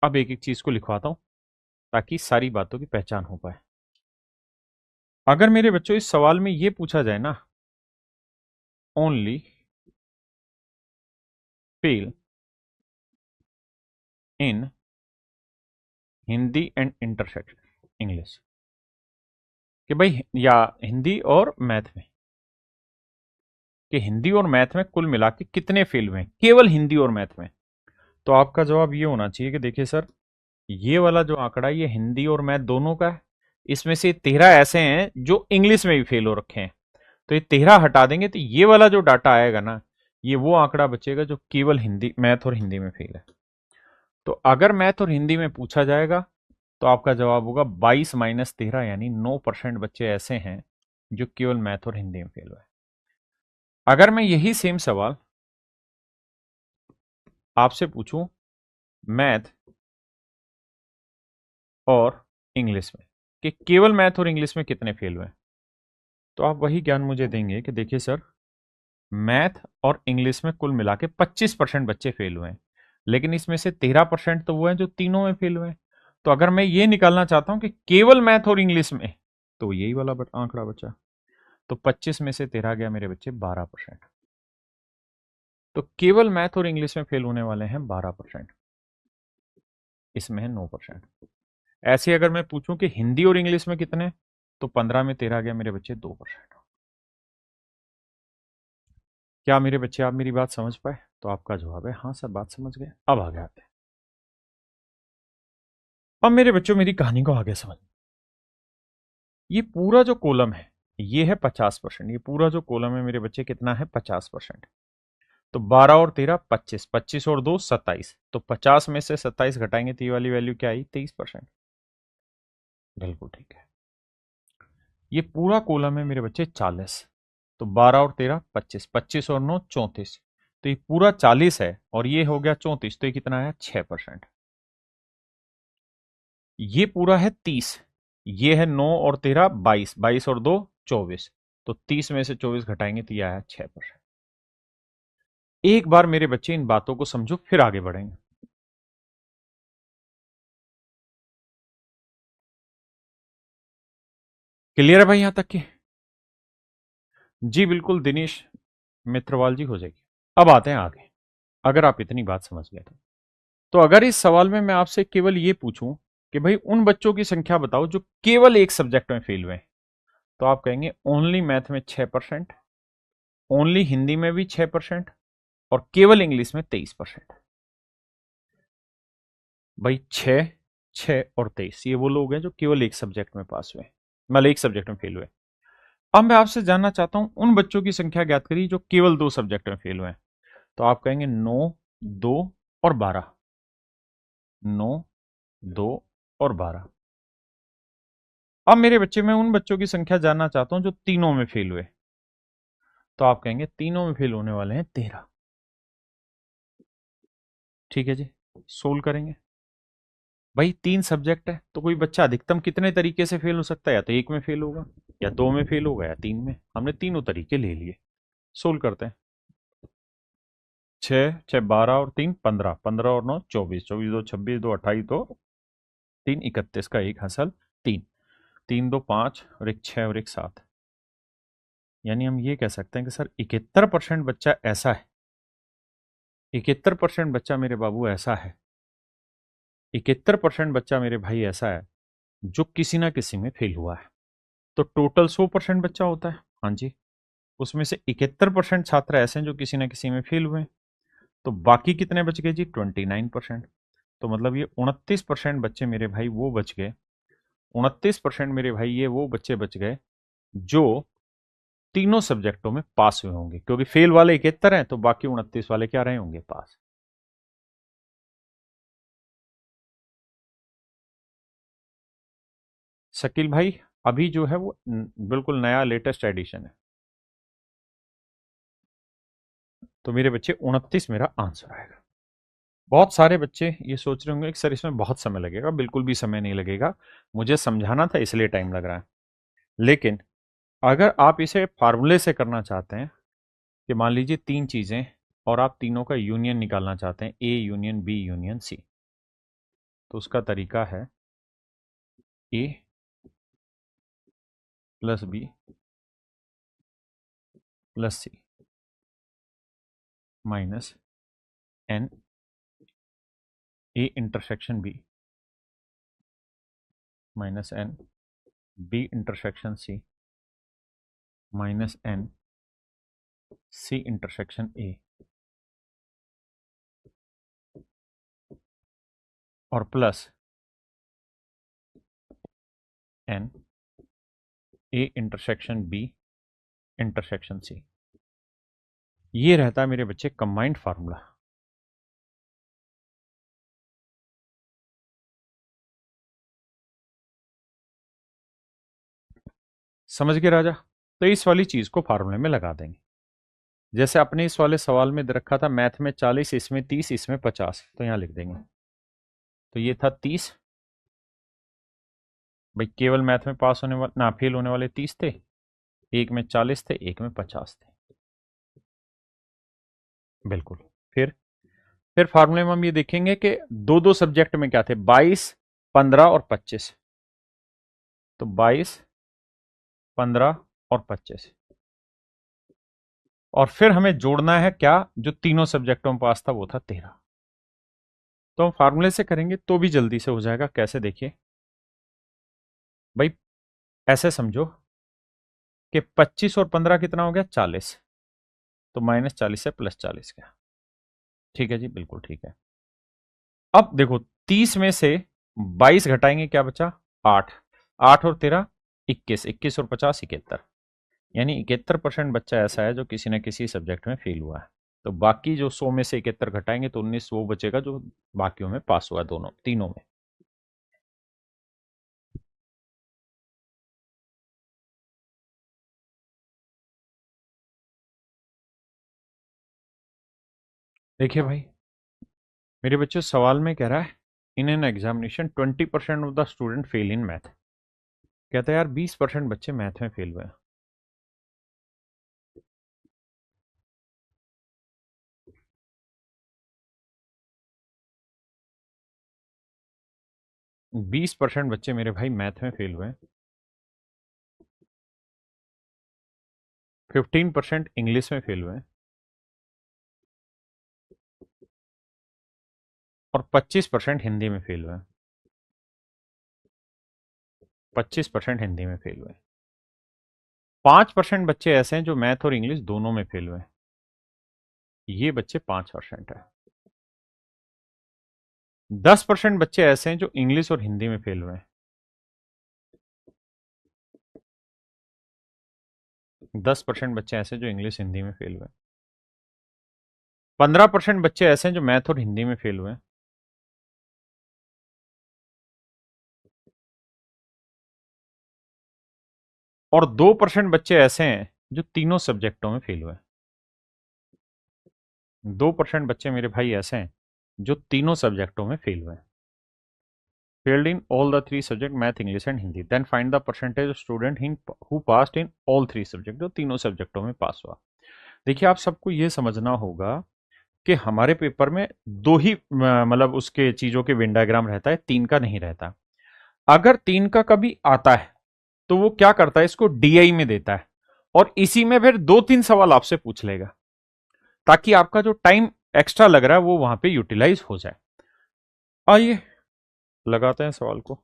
अब एक एक चीज को लिखवाता हूं ताकि सारी बातों की पहचान हो पाए। अगर मेरे बच्चों इस सवाल में ये पूछा जाए ना, only fail in Hindi and intersection English, कि भाई या हिंदी और मैथ में, कि हिंदी और मैथ में कुल मिला के कितने फेल हुए हैं, केवल हिंदी और मैथ में, तो आपका जवाब ये होना चाहिए कि देखिए सर, ये वाला जो आंकड़ा ये हिंदी और मैथ दोनों का है। इसमें से 13 ऐसे हैं जो इंग्लिश में भी फेल हो रखे हैं, तो ये 13 हटा देंगे तो ये वाला जो डाटा आएगा ना, ये वो आंकड़ा बचेगा जो केवल हिंदी, मैथ और हिंदी में फेल है। तो अगर मैथ और हिंदी में पूछा जाएगा तो आपका जवाब होगा 22 - 13, यानी 9% बच्चे ऐसे हैं जो केवल मैथ और हिंदी में फेल हुए। अगर मैं यही सेम सवाल आपसे पूछूं मैथ और इंग्लिश में, कि केवल मैथ और इंग्लिश में कितने फेल हुए, तो आप वही ज्ञान मुझे देंगे कि देखिए सर, मैथ और इंग्लिश में कुल मिला के 25% बच्चे फेल हुए हैं, लेकिन इसमें से 13% तो वो हैं जो तीनों में फेल हुए हैं। तो अगर मैं ये निकालना चाहता हूं कि केवल मैथ और इंग्लिश में, तो यही वाला आंकड़ा बचा। तो 25 में से 13 गया मेरे बच्चे 12%। तो केवल मैथ और इंग्लिश में फेल होने वाले हैं 12%, इसमें है 9%। ऐसे अगर मैं पूछूं कि हिंदी और इंग्लिश में कितने, तो 15 में 13 गया मेरे बच्चे 2%। क्या मेरे बच्चे आप मेरी बात समझ पाए? तो आपका जवाब है हाँ सर, बात समझ गए। अब आगे आते हैं। अब मेरे बच्चों मेरी कहानी को आगे समझ, ये पूरा जो कॉलम है ये है 50%। ये पूरा जो कॉलम है मेरे बच्चे कितना है? 50%। तो 12 और 13 25, 25 और 2 27, तो 50 में से 27 घटाएंगे तो ये वाली वैल्यू क्या आई? 23%। बिल्कुल ठीक है। ये पूरा कॉलम है मेरे बच्चे 40, तो 12 और 13 25, 25 और 9 34, तो ये पूरा 40 है और ये हो गया 34, तो ये कितना है? 6%। ये पूरा है 30, ये है 9 और 13 22, 22 और 2 24, तो 30 में से 24 घटाएंगे तो यह आया 6%। एक बार मेरे बच्चे इन बातों को समझो, फिर आगे बढ़ेंगे। क्लियर है भाई यहां तक की? जी बिल्कुल दिनेश मित्रवाल जी, हो जाएगी। अब आते हैं आगे। अगर आप इतनी बात समझ गए तो अगर इस सवाल में मैं आपसे केवल ये पूछूं कि भाई उन बच्चों की संख्या बताओ जो केवल एक सब्जेक्ट में फेल हुए, तो आप कहेंगे ओनली मैथ में 6%, ओनली हिंदी में भी 6%, और केवल इंग्लिश में 23%। भाई 6, 6 और 23, ये वो लोग हैं जो केवल एक सब्जेक्ट में पास हुए, मतलब एक सब्जेक्ट में फेल हुए। अब मैं आपसे जानना चाहता हूं उन बच्चों की संख्या ज्ञात करिए जो केवल दो सब्जेक्ट में फेल हुए हैं, तो आप कहेंगे 9, 2 और 12। 9, 2 और 12। अब मेरे बच्चे, मैं उन बच्चों की संख्या जानना चाहता हूं जो तीनों में फेल हुए। तो आप कहेंगे तीनों में फेल होने वाले हैं 13। ठीक है जी, सोल्व करेंगे। भाई 3 सब्जेक्ट है तो कोई बच्चा अधिकतम कितने तरीके से फेल हो सकता है? या तो एक में फेल होगा, या दो में फेल होगा, या तीन में। हमने तीनों तरीके ले लिए। सोल्व करते हैं। 6 6 12 और 3 15, 15 और 9 24, 24 2 26, 2 28, 2 3 31 का एक हासिल 3, 3 2 5 और एक 6 और एक 7। यानी हम ये कह सकते हैं कि सर 71% बच्चा ऐसा है, 71% बच्चा मेरे बाबू ऐसा है, 71% बच्चा मेरे भाई ऐसा है जो किसी ना किसी में फेल हुआ है। तो टोटल 100% बच्चा होता है। हाँ जी, उसमें से 71% छात्र ऐसे हैं जो किसी ना किसी में फेल हुए हैं। तो बाकी कितने बच गए जी? 29%। तो मतलब ये 29% बच्चे मेरे भाई वो बच गए, 29% मेरे भाई ये वो बच्चे बच गए जो तीनों सब्जेक्टों में पास हुए होंगे, क्योंकि फेल वाले 71 हैं तो बाकी 29 वाले क्या रहे होंगे? पास। शकील भाई, अभी जो है वो बिल्कुल नया लेटेस्ट एडिशन है। तो मेरे बच्चे 29 मेरा आंसर आएगा। बहुत सारे बच्चे ये सोच रहे होंगे कि सर इसमें बहुत समय लगेगा। बिल्कुल भी समय नहीं लगेगा, मुझे समझाना था इसलिए टाइम लग रहा है। लेकिन अगर आप इसे फार्मूले से करना चाहते हैं कि मान लीजिए तीन चीजें और आप तीनों का यूनियन निकालना चाहते हैं, A union B union C, तो उसका तरीका है A plus B plus C minus N A intersection B minus N B intersection C minus N C intersection A, और plus N A intersection B intersection C. ये रहता है मेरे बच्चे कंबाइंड फार्मूला। समझ गए राजा? तो इस वाली चीज को फार्मूले में लगा देंगे। जैसे अपने इस वाले सवाल में दे रखा था मैथ में 40, इसमें 30, इसमें 50, तो यहां लिख देंगे। तो ये था 30। भाई केवल मैथ में पास होने वाले ना फेल होने वाले 30 थे, एक में 40 थे, एक में 50 थे। बिल्कुल। फिर फिर फार्मूले में हम ये देखेंगे कि दो दो सब्जेक्ट में क्या थे, 22, 15 और 25। तो 22, 15 और 25, और फिर हमें जोड़ना है क्या? जो तीनों सब्जेक्टों में पास था वो था 13। तो हम फार्मूले से करेंगे तो भी जल्दी से हो जाएगा। कैसे? देखिए भाई, ऐसे समझो कि 25 और 15 कितना हो गया? 40। तो -40 से +40 का। ठीक है जी, बिल्कुल ठीक है। अब देखो 30 में से 22 घटाएंगे, क्या बचा? 8। 8 और 13 21, 21 और 50 71। यानी 71% बच्चा ऐसा है जो किसी न किसी सब्जेक्ट में फेल हुआ है। तो बाकी जो 100 में से 71 घटाएंगे तो 19 वो बचेगा जो बाकियों में पास हुआ, दोनों तीनों में। देखिए भाई, मेरे बच्चे सवाल में कह रहा है in an examination 20% of the student fail in math. कहता है यार 20% बच्चे मैथ में फेल हुए। 20% बच्चे मेरे भाई मैथ में फेल हुए, 15% इंग्लिश में फेल हुए, और 25% हिंदी में फेल हुए। 25% हिंदी में फेल हुए। 5% बच्चे ऐसे हैं जो मैथ और इंग्लिश दोनों में फेल हुए। ये बच्चे 5% है। 10% बच्चे ऐसे हैं जो इंग्लिश और हिंदी में फेल हुए हैं। 10% बच्चे ऐसे जो इंग्लिश हिंदी में फेल हुए। 15% बच्चे ऐसे हैं जो मैथ और हिंदी में फेल हुए। और 2% बच्चे ऐसे हैं जो तीनों सब्जेक्टों में फेल हुए। 2% बच्चे मेरे भाई ऐसे हैं जो तीनों सब्जेक्टों में फेल हुए। Failed in all the three subject, math, English and Hindi. Then find the percentage of student who passed in all three subject, जो तीनों सब्जेक्टों में पास हुआ। देखिए, आप सबको ये समझना होगा कि हमारे पेपर में दो ही मतलब उसके चीजों के वेन डायग्राम रहता है, तीन का नहीं रहता। अगर तीन का कभी आता है तो वो क्या करता है, इसको डीआई में देता है और इसी में फिर दो तीन सवाल आपसे पूछ लेगा, ताकि आपका जो टाइम एक्स्ट्रा लग रहा है वो वहां पे यूटिलाइज हो जाए। आइए लगाते हैं सवाल को।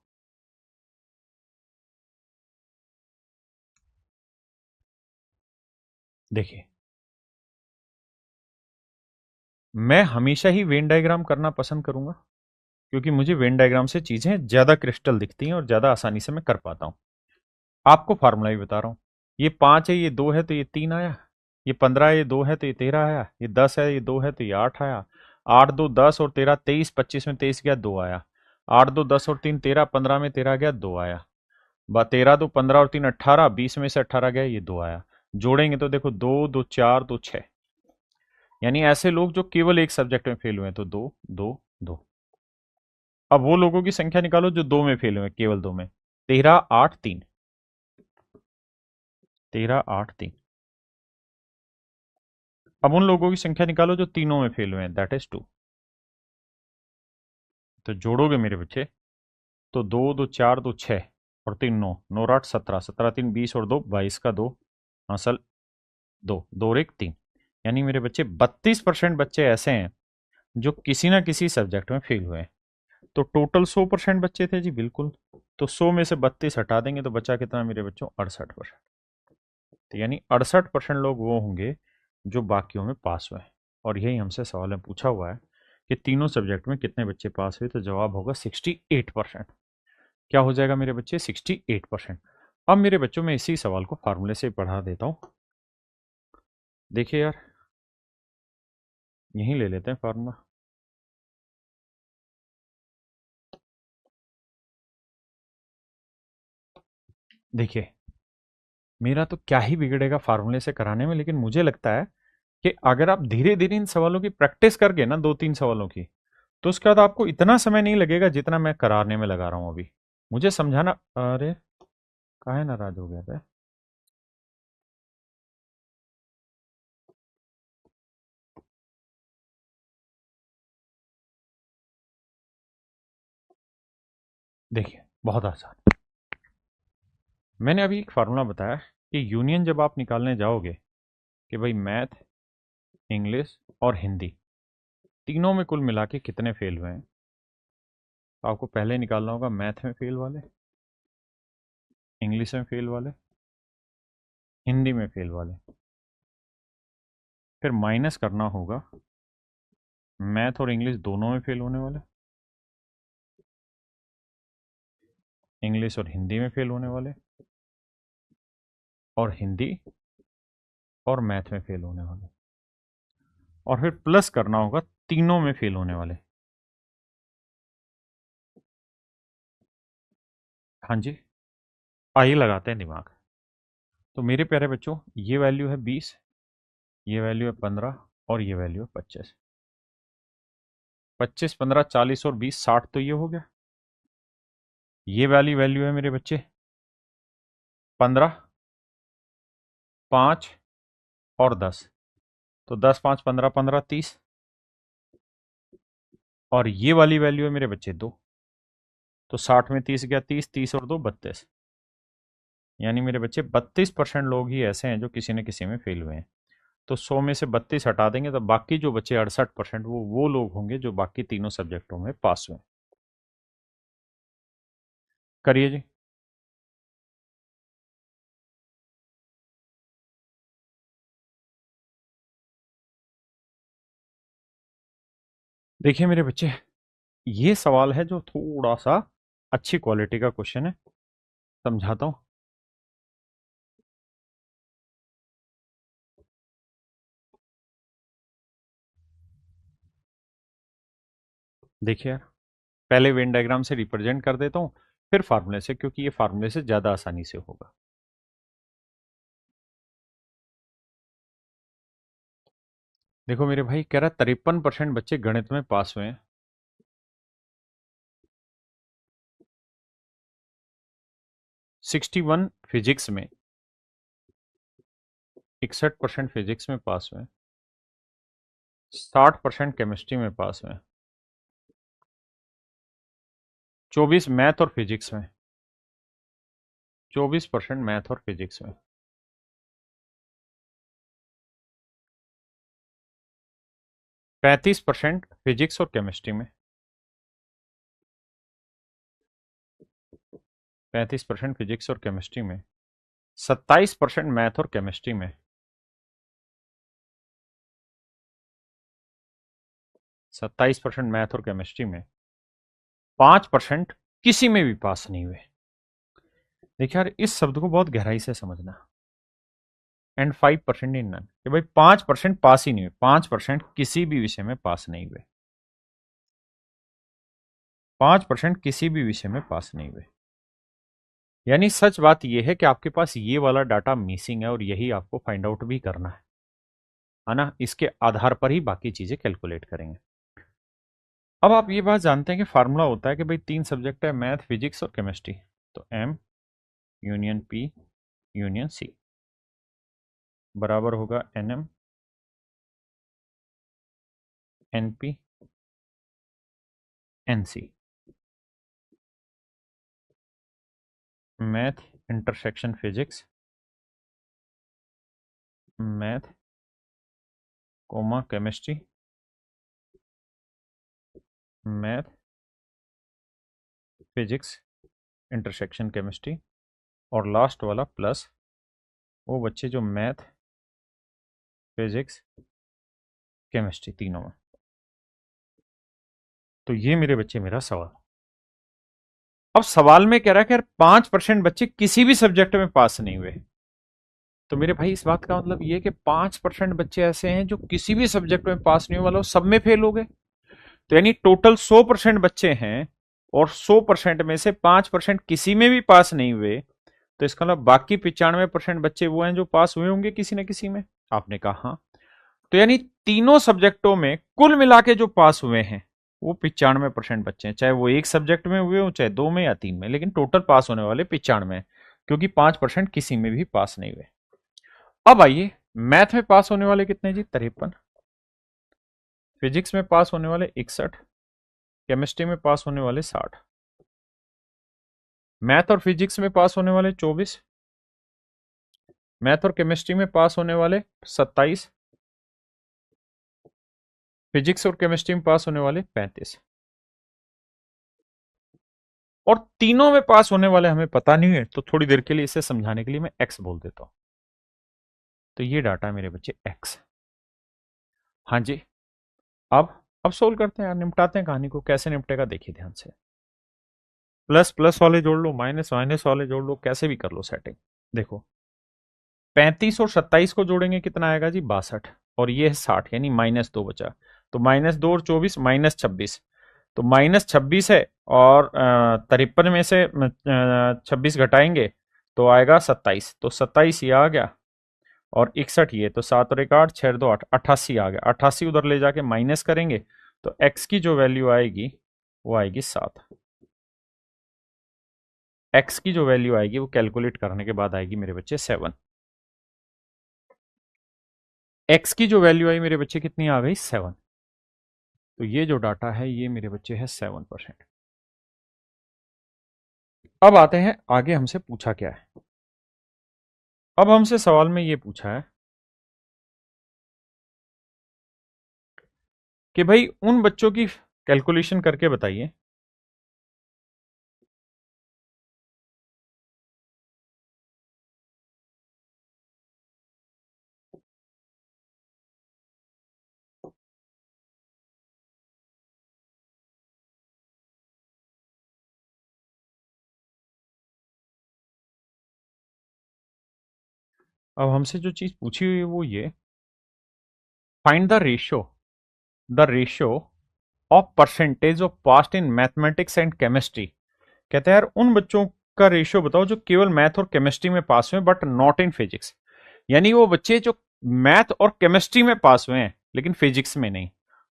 देखिए, मैं हमेशा ही वेन डायग्राम करना पसंद करूंगा, क्योंकि मुझे वेन डायग्राम से चीजें ज्यादा क्रिस्टल दिखती हैं और ज्यादा आसानी से मैं कर पाता हूं। आपको फार्मूला भी बता रहा हूं। ये 5 है, ये 2 है तो ये 3 आया। ये 15 है, ये 2 है तो ये 13 आया। ये 10 है, ये 2 है तो ये 8 आया। 8 2 10 और 13 23, 25 में 23 गया 2 आया। 8 2 10 और 3 13, 15 में 13 गया 2 आया। 13 2 15 और 3 18, 20 में से 18 गया, ये 2 आया। जोड़ेंगे तो देखो 2 2 4 2 6, यानी ऐसे लोग जो केवल एक सब्जेक्ट में फेल हुए हैं, तो 2 2 2। अब वो लोगों की संख्या निकालो जो दो में फेल हुए, केवल दो में। 13 8 3, 13 8 3। अब उन लोगों की संख्या निकालो जो तीनों में फेल हुए हैं, दैट इज 2। तो जोड़ोगे मेरे बच्चे तो 2 2 4 2 6 और 3 9, 9 8 17, 17 3 20 और 2 22 का 2, असल 2 2 और 1 3। यानी मेरे बच्चे 32% बच्चे ऐसे हैं जो किसी ना किसी सब्जेक्ट में फेल हुए हैं। तो टोटल 100% बच्चे थे जी, बिल्कुल। तो 100 में से 32 हटा देंगे तो बचा कितना मेरे बच्चों, 68%। तो यानी 68% लोग वो होंगे जो बाकियों में पास हुए हैं। और यही हमसे सवाल में पूछा हुआ है कि तीनों सब्जेक्ट में कितने बच्चे पास हुए, तो जवाब होगा 68%। क्या हो जाएगा मेरे बच्चे, 68%। अब मेरे बच्चों में इसी सवाल को फार्मूले से पढ़ा देता हूं। देखिए यार, यहीं ले लेते हैं फार्मूला। देखिए, मेरा तो क्या ही बिगड़ेगा फार्मूले से कराने में, लेकिन मुझे लगता है कि अगर आप धीरे धीरे इन सवालों की प्रैक्टिस करके ना, दो तीन सवालों की, तो उसके बाद आपको इतना समय नहीं लगेगा जितना मैं कराने में लगा रहा हूं अभी। मुझे समझाना, अरे काहे नाराज हो गया था। देखिए, बहुत आसान। मैंने अभी एक फार्मूला बताया कि यूनियन जब आप निकालने जाओगे कि भाई मैथ, इंग्लिश और हिंदी तीनों में कुल मिला के कितने फेल हुए हैं, तो आपको पहले निकालना होगा मैथ में फेल वाले, इंग्लिश में फेल वाले, हिंदी में फेल वाले। फिर माइनस करना होगा मैथ और इंग्लिश दोनों में फेल होने वाले, इंग्लिश और हिंदी में फेल होने वाले, और हिंदी और मैथ में फेल होने वाले। और फिर प्लस करना होगा तीनों में फेल होने वाले। हाँ जी, आइए लगाते हैं दिमाग। तो मेरे प्यारे बच्चों, ये वैल्यू है 20, ये वैल्यू है 15 और ये वैल्यू है 25। 25 15 40 और 20 60, तो ये हो गया। ये वाली वैल्यू है मेरे बच्चे 15, 5 और 10। तो 10 5 15 15 30। और ये वाली वैल्यू है मेरे बच्चे 2। तो 60 में 30 गया 30, 30 और 2 32। यानी मेरे बच्चे 32% लोग ही ऐसे हैं जो किसी न किसी में फेल हुए हैं। तो 100 में से 32 हटा देंगे तो बाकी जो बचे 68%, वो लोग होंगे जो बाकी तीनों सब्जेक्टों में पास हुए। करिए जी। देखिए मेरे बच्चे, ये सवाल है जो थोड़ा सा अच्छी क्वालिटी का क्वेश्चन है। समझाता हूं। देखिए यार, पहले वेन डायग्राम से रिप्रेजेंट कर देता हूं, फिर फार्मूले से, क्योंकि ये फार्मूले से ज्यादा आसानी से होगा। देखो मेरे भाई, कह रहा 53% बच्चे गणित में पास हुए हैं, 61 फिजिक्स में, 61% फिजिक्स में पास हुए हैं, 60% केमिस्ट्री में पास हुए हैं, 24 मैथ और फिजिक्स में, 24% मैथ और फिजिक्स में, 35% फिजिक्स और केमिस्ट्री में, 35% फिजिक्स और केमिस्ट्री में, 27% मैथ और केमिस्ट्री में, 27% मैथ और केमिस्ट्री में, 5% किसी में भी पास नहीं हुए। देखिए यार, इस शब्द को बहुत गहराई से समझना। एंड 5% इन नन, कि भाई 5% पास ही नहीं हुए, 5% किसी भी विषय में पास नहीं हुए, 5% किसी भी विषय में पास नहीं हुए। यानी सच बात यह है कि आपके पास ये वाला डाटा मिसिंग है और यही आपको फाइंड आउट भी करना है ना। इसके आधार पर ही बाकी चीजें कैलकुलेट करेंगे। अब आप ये बात जानते हैं कि फार्मूला होता है कि भाई 3 सब्जेक्ट है, मैथ फिजिक्स और केमिस्ट्री, तो M union P union C बराबर होगा NM NP NC. Math intersection physics, math comma chemistry, math physics intersection chemistry, और लास्ट वाला प्लस वो बच्चे जो मैथ फिजिक्स केमिस्ट्री तीनों में। तो ये मेरे बच्चे मेरा सवाल। अब सवाल में कह रहा है कि यार 5% बच्चे किसी भी सब्जेक्ट में पास नहीं हुए। तो मेरे भाई, इस बात का मतलब ये है कि 5% बच्चे ऐसे हैं जो किसी भी सब्जेक्ट में पास नहीं हुए, वालों सब में फेल हो गए। तो यानी टोटल 100% बच्चे हैं और 100% में से 5% किसी में भी पास नहीं हुए। तो इसका मतलब बाकी 95% बच्चे वो हैं जो पास हुए होंगे किसी न किसी में। आपने कहा हाँ। तो यानी तीनों सब्जेक्टों में कुल मिला के जो पास हुए हैं वो 95% बच्चे हैं, चाहे वो एक सब्जेक्ट में हुए हो, चाहे 2 में या 3 में, लेकिन टोटल पास होने वाले 95 हैं, क्योंकि 5% किसी में भी पास नहीं हुए। अब आइए, मैथ में पास होने वाले कितने जी? 53। फिजिक्स में पास होने वाले 61, केमिस्ट्री में पास होने वाले 60, मैथ और फिजिक्स में पास होने वाले 24, मैथ और केमिस्ट्री में पास होने वाले 27, फिजिक्स और केमिस्ट्री में पास होने वाले 35, और तीनों में पास होने वाले हमें पता नहीं है, तो थोड़ी देर के लिए इसे समझाने के लिए मैं एक्स बोल देता हूं। तो ये डाटा मेरे बच्चे एक्स। हाँ जी। अब सोल्व करते हैं यार, निपटाते हैं कहानी को। कैसे निपटेगा देखिए ध्यान से। प्लस प्लस वाले जोड़ लो, माइनस माइनस वाले जोड़ लो, कैसे भी कर लो सेटिंग। देखो, 35 और 27 को जोड़ेंगे कितना आएगा जी? 62। और ये है 60, यानी -2 बचा। तो -2 और 24 -26। तो -26 है, और 53 में से 26 घटाएंगे तो आएगा 27। तो 27 ये आ गया, और 61 ये, तो 7 और 1 8, 6 2 8, 88 आ गया। 88 उधर ले जाके माइनस करेंगे तो x की जो वैल्यू आएगी वो आएगी 7। x की जो वैल्यू आएगी वो कैलकुलेट करने के बाद आएगी मेरे बच्चे 7। x की जो वैल्यू आई मेरे बच्चे कितनी आ गई? 7। तो ये जो डाटा है ये मेरे बच्चे है 7%। अब आते हैं आगे, हमसे पूछा क्या है। अब हमसे सवाल में ये पूछा है कि भाई उन बच्चों की कैलकुलेशन करके बताइए अब हमसे जो चीज पूछी हुई है वो ये, find the ratio of percentage of past in mathematics and chemistry. कहते हैं यार उन बच्चों का रेशियो बताओ जो केवल मैथ और केमिस्ट्री में पास हुए बट नॉट इन फिजिक्स। यानी वो बच्चे जो मैथ और केमिस्ट्री में पास हुए हैं लेकिन फिजिक्स में नहीं।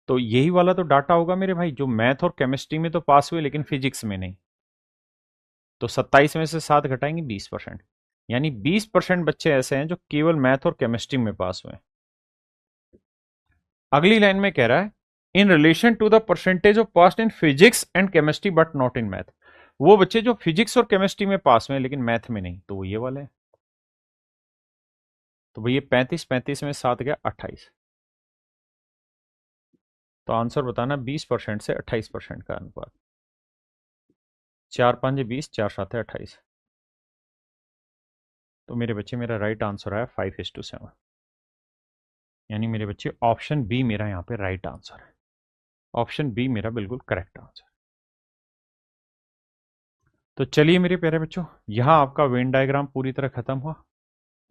तो यही वाला तो डाटा होगा मेरे भाई, जो मैथ और केमिस्ट्री में तो पास हुए लेकिन फिजिक्स में नहीं। तो 27 में से 7 घटाएंगे 20%, यानी 20% बच्चे ऐसे हैं जो केवल मैथ और केमिस्ट्री में पास हुए। अगली लाइन में कह रहा है in relation to the percentage of pass in physics and chemistry but not in math. वो बच्चे जो फिजिक्स और केमिस्ट्री में पास हुए लेकिन मैथ में नहीं, तो वो ये वाले हैं। तो भैया 35 में 7 गया 28। तो आंसर बताना 20% से 28% का अनुपात। 4×5 = 20, 4×7 = 28। तो मेरे बच्चे मेरा राइट आंसर आया 5:7। यानी मेरे बच्चे ऑप्शन बी मेरा यहाँ पे राइट आंसर है। ऑप्शन बी मेरा बिल्कुल करेक्ट आंसर। तो चलिए मेरे प्यारे बच्चों, यहाँ आपका वेन डायग्राम पूरी तरह खत्म हुआ।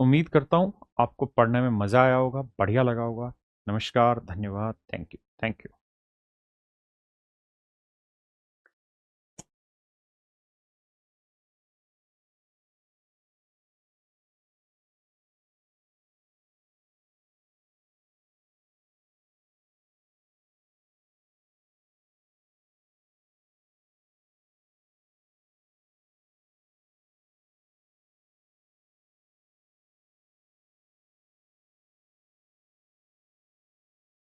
उम्मीद करता हूँ आपको पढ़ने में मजा आया होगा, बढ़िया लगा होगा। नमस्कार, धन्यवाद, थैंक यू, थैंक यू।